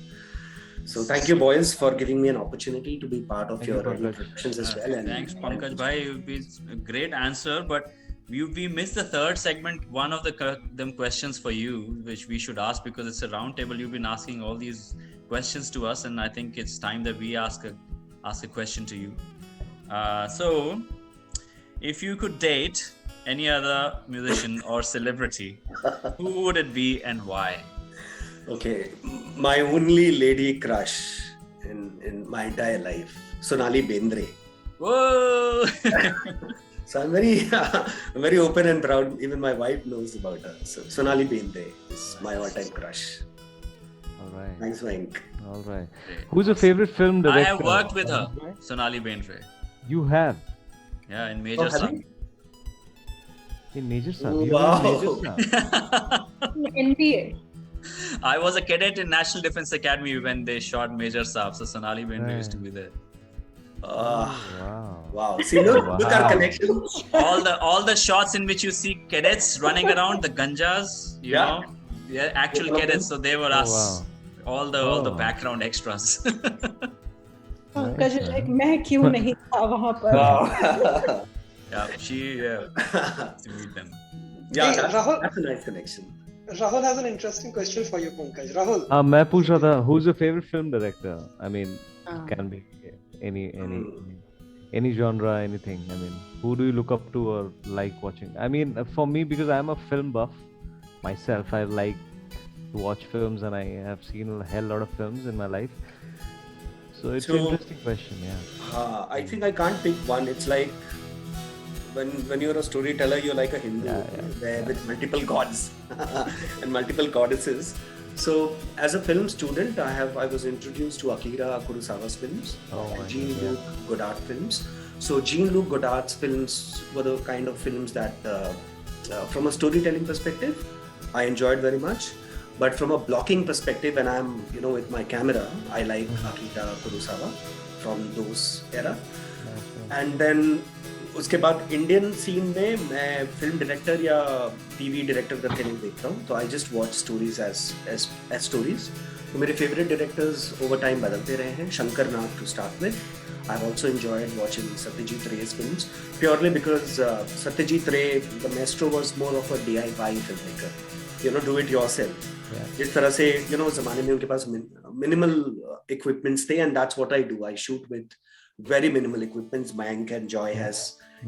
So thank you, boys, for giving me an opportunity to be part of your productions as well. And thanks, Pankaj bhai. It's a great answer, but we missed the third segment. One of them questions for you, which we should ask because it's a round table. You've been asking all these questions to us, and I think it's time that we ask a question to you. So, if you could date any other musician or celebrity, who would it be and why? Okay, my only lady crush in my entire life, Sonali Bendre. Whoa! So I'm very open and proud. Even my wife knows about her. So Sonali Bendre is my all-time crush. All right. Thanks, Mike. All right. Who's your favorite film director? I have worked with her, Sonali Bendre. You have? Yeah, in Major Saab. In Major Saab? Oh, wow. Major Saab? NBA. I was a cadet in National Defense Academy when they shot Major Saab, so Sonali Bendre used to be there. Wow. See, look our connection. All the shots in which you see cadets running around, the ganjas, you know, actual cadets. So they were us. All the background extras. Because like, मैं क्यों नहीं था वहाँ पर? Yeah, she to meet them. Yeah, that's a nice connection. Rahul has an interesting question for you, Pankaj. Rahul. मैं पूछ रहा था, who's your favorite film director? I mean, can be any genre, anything. I mean, who do you look up to or like watching? I mean, for me, because I'm a film buff myself, I like to watch films and I have seen a hell lot of films in my life. So it's an interesting question, yeah. I think I can't pick one. It's like when you're a storyteller, you're like a Hindu with multiple gods and multiple goddesses. So as a film student, I was introduced to Akira Kurosawa's films, Jean-Luc Godard films. So Jean-Luc Godard's films were the kind of films that, from a storytelling perspective, I enjoyed very much. But from a blocking perspective, when I'm, with my camera, I like Akira Kurosawa from those era. And then उसके बाद Indian scene में मैं film director या TV director करके नहीं देखता हूँ, तो I just watch stories as stories. तो मेरे फेवरेट डायरेक्टर्स ओवर टाइम बदलते रहे हैं. Shankar Nag to start with. I have also enjoyed watching Satyajit Ray's films purely because Satyajit Ray the maestro was more of a DIY film maker. Do it yourself. जिस तरह से जमाने में उनके पास मिनिमल इक्विपमेंट्स थे, and that's what I do. I shoot with very minimal equipments. Mayank and Joy has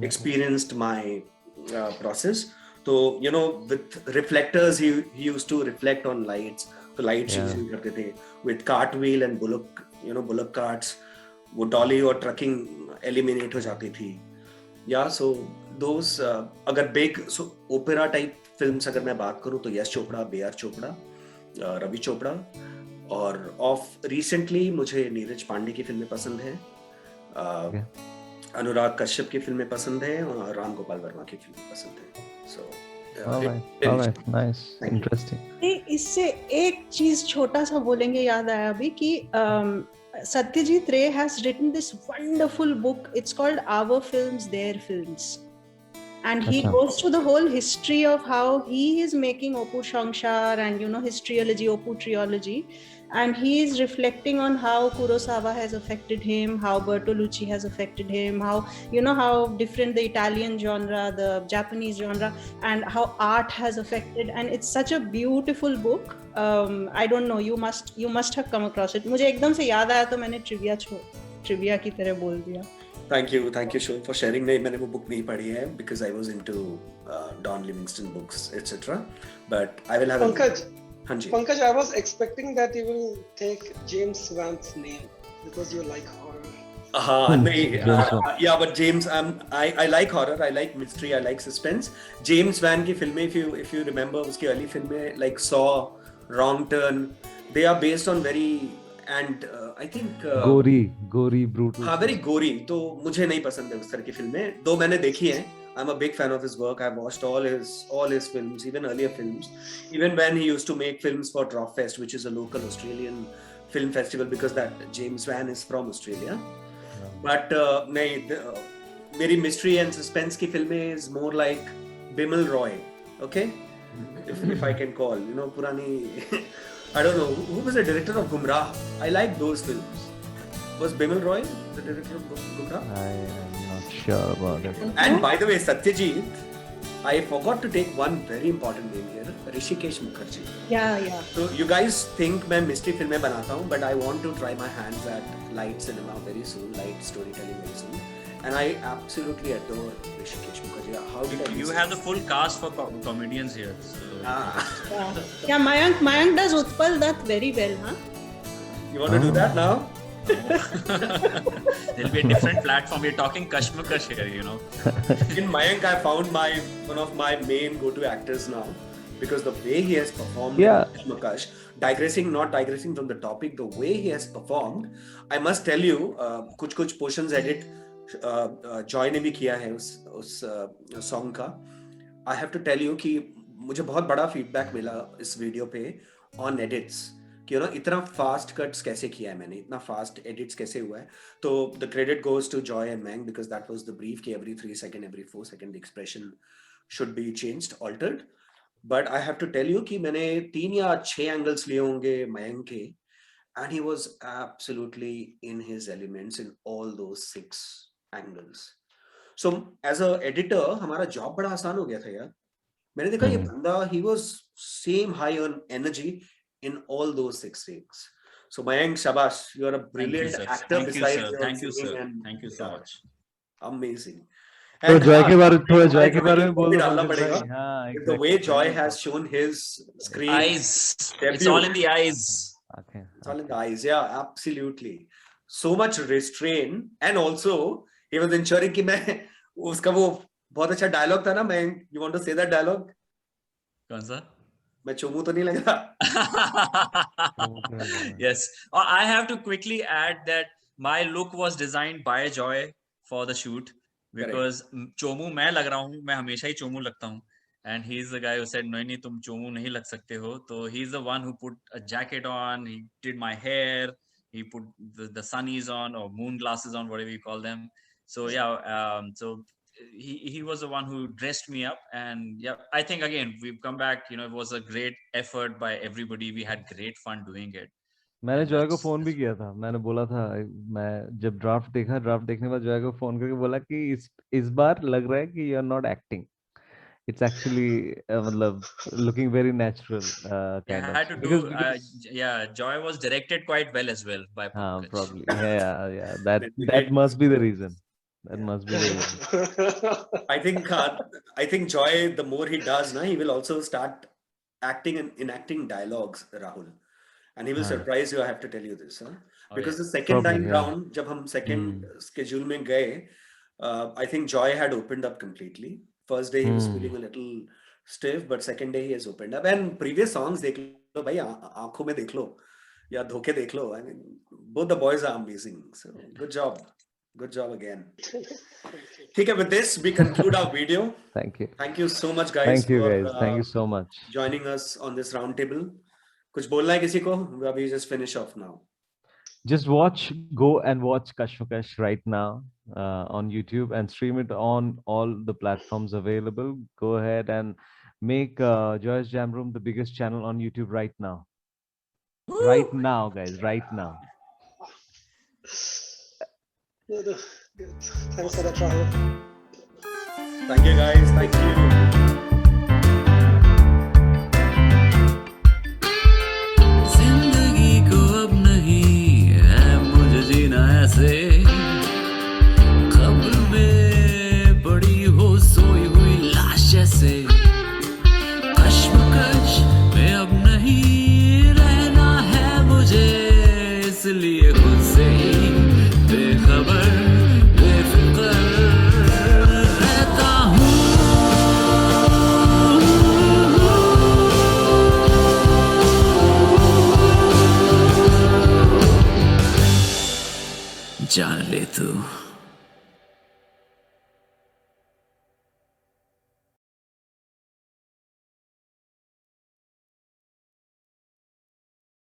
experienced my process. So with reflectors, he used to reflect on lights. So lights using करते थे with cartwheel and bullock carts. वो dolly और trucking eliminate हो जाती थी. So those अगर big opera type films अगर मैं बात करूँ तो यश चोपड़ा, B.R. चोपड़ा, रवि चोपड़ा, और of recently मुझे नीरज पांडे की फिल्में पसंद हैं. अनुराग कश्यप की फिल्में पसंद है और राम गोपाल वर्मा की फिल्में पसंद है. So all right, nice, interesting. इससे एक चीज छोटा सा बोलेंगे, याद आया अभी कि सत्यजीत रे has written this wonderful book. It's called Our Films, Their Films, and he goes through the whole history of how he is making Opu Shankshar and his trilogy, Opu trilogy, and he is reflecting on how Kurosawa has affected him, how Bertolucci has affected him, how how different the Italian genre, the Japanese genre, and how art has affected. And it's such a beautiful book. I don't know, you must have come across it. मुझे एकदम से याद आया तो मैंने trivia की तरह बोल दिया. Thank you, Sean, for sharing. नहीं, मैंने वो book नहीं पढ़ी है because I was into Don Livingston books, etc. But I will have. Pankaj, I was expecting that you will take James Van's name because you like horror. Yeah, but James, I like horror, I like mystery, I like suspense. James Van की फिल्में, if you remember, उसकी early फिल्में like Saw, Wrong Turn, they are based on very I think gory, brutal. हाँ, very gory. तो मुझे नहीं पसंद है उस तरह की फिल्में. दो मैंने देखी हैं. I'm a big fan of his work. I've watched all his films, even earlier films. Even when he used to make films for Dropfest, which is a local Australian film festival, because that James Van is from Australia. Yeah. But मेरी mystery and suspense की फिल्में is more like Bimal Roy, okay? If I can call, पुरानी. I don't know who was the director of Gumrah. I like those films. Was Bimal Roy the director of Gumrah? I am not sure about it. And by the way, Satyajit, I forgot to take one very important name here, Hrishikesh Mukherjee. Yeah. So you guys think मैं mystery filमें बनाता हूँ, but I want to try my hands at light cinema very soon, light storytelling very soon. And I absolutely adore Hrishikesh Mukherjee. How did you have the full cast for comedians here? So. Yeah, Mayank does Utpal Dutt very well, huh? You want to do that now? There'll be a different platform. We're talking Kashmakash here, In Mayank, I found one of my main go-to actors now, because the way he has performed in Kashmakash, not digressing from the topic, the way he has performed, I must tell you, कुछ portions edit Joy ने भी किया है उस song का. I have to tell you कि मुझे बहुत बड़ा feedback मिला इस वीडियो पे on edits. कि इतना फास्ट कट्स कैसे किया है मैंने, इतना फास्ट एडिट्स कैसे हुआ है. तो the credit goes to Joy and मैंग because that was the brief कि every 3 seconds, every 4 seconds the expression should be changed, altered. But I have to tell you कि मैंने 3 या 6 एंगल्स लिए होंगे मयंक के, and he was absolutely in his elements in all those 6 angles. So as a editor हमारा job बड़ा आसान हो गया था यार. मैंने देखा ये बंदा, he was same high on energy in all those 6 takes. So Mayank, shabash, you are a brilliant actor. Thank you, sir. Thank you so much. Amazing. And Joy के बारे में बोल डालना पड़ेगा. The way Joy has shown his screen eyes, it's all in the eyes. Okay. It's all in the eyes. Yeah, absolutely. So much restraint, and also he was ensuring कि मैं उसका वो बहुत अच्छा dialogue था ना. Mayank, you want to say that dialogue? कौन सा? मैं चोमू तो नहीं लग रहा. Yes. I have to quickly add that my look was designed by Joy for the shoot because Chomu मैं लग रहा हूँ, मैं हमेशा ही चोमू लगता हूँ. And he's the guy who said नहीं तुम चोमू नहीं लग सकते हो. So he's the one who put a jacket on, he did my hair, he put the sunnies on or moon glasses on, whatever you call them. So yeah, so he was the one who dressed me up, and yeah, I think again we've come back, it was a great effort by everybody. We had great fun doing it. मैंने Joy को phone भी किया था. मैंने बोला था, मैं जब ड्राफ्ट देखने के बाद जॉय को फोन करके बोला कि इस बार लग रहा है कि you are not acting. It's actually मतलब looking very natural kind of. I had to do Joy was directed quite well as well by Pankaj. Probably. Yeah. That must be the reason. That must be the reason. I think Joy, the more he does, he will also start acting and enacting dialogues, Rahul, and he will surprise you. I have to tell you this, because the second time round, जब हम second schedule में गए, I think Joy had opened up completely. First day he was feeling a little stiff, but second day he has opened up. And previous songs देख लो भाई, आँखों में देख लो या धोखे देख लो. I mean, both the boys are amazing. So good job. Good job again. Okay, with this we conclude our video. Thank you. Thank you so much, guys. Thank you, guys. Thank you so much. Joining us on this round table. कुछ बोलना है किसी को? We just finish off now. just go and watch Kashmakash right now on YouTube and stream it on all the platforms available. Go ahead and make Joyous Jam Room the biggest channel on YouTube right now. Woo! Right now, guys, right now. Good. Thanks for the travel. Thank you, guys. Thank you. जिंदगी को अब नहीं है मुझे जीना ऐसे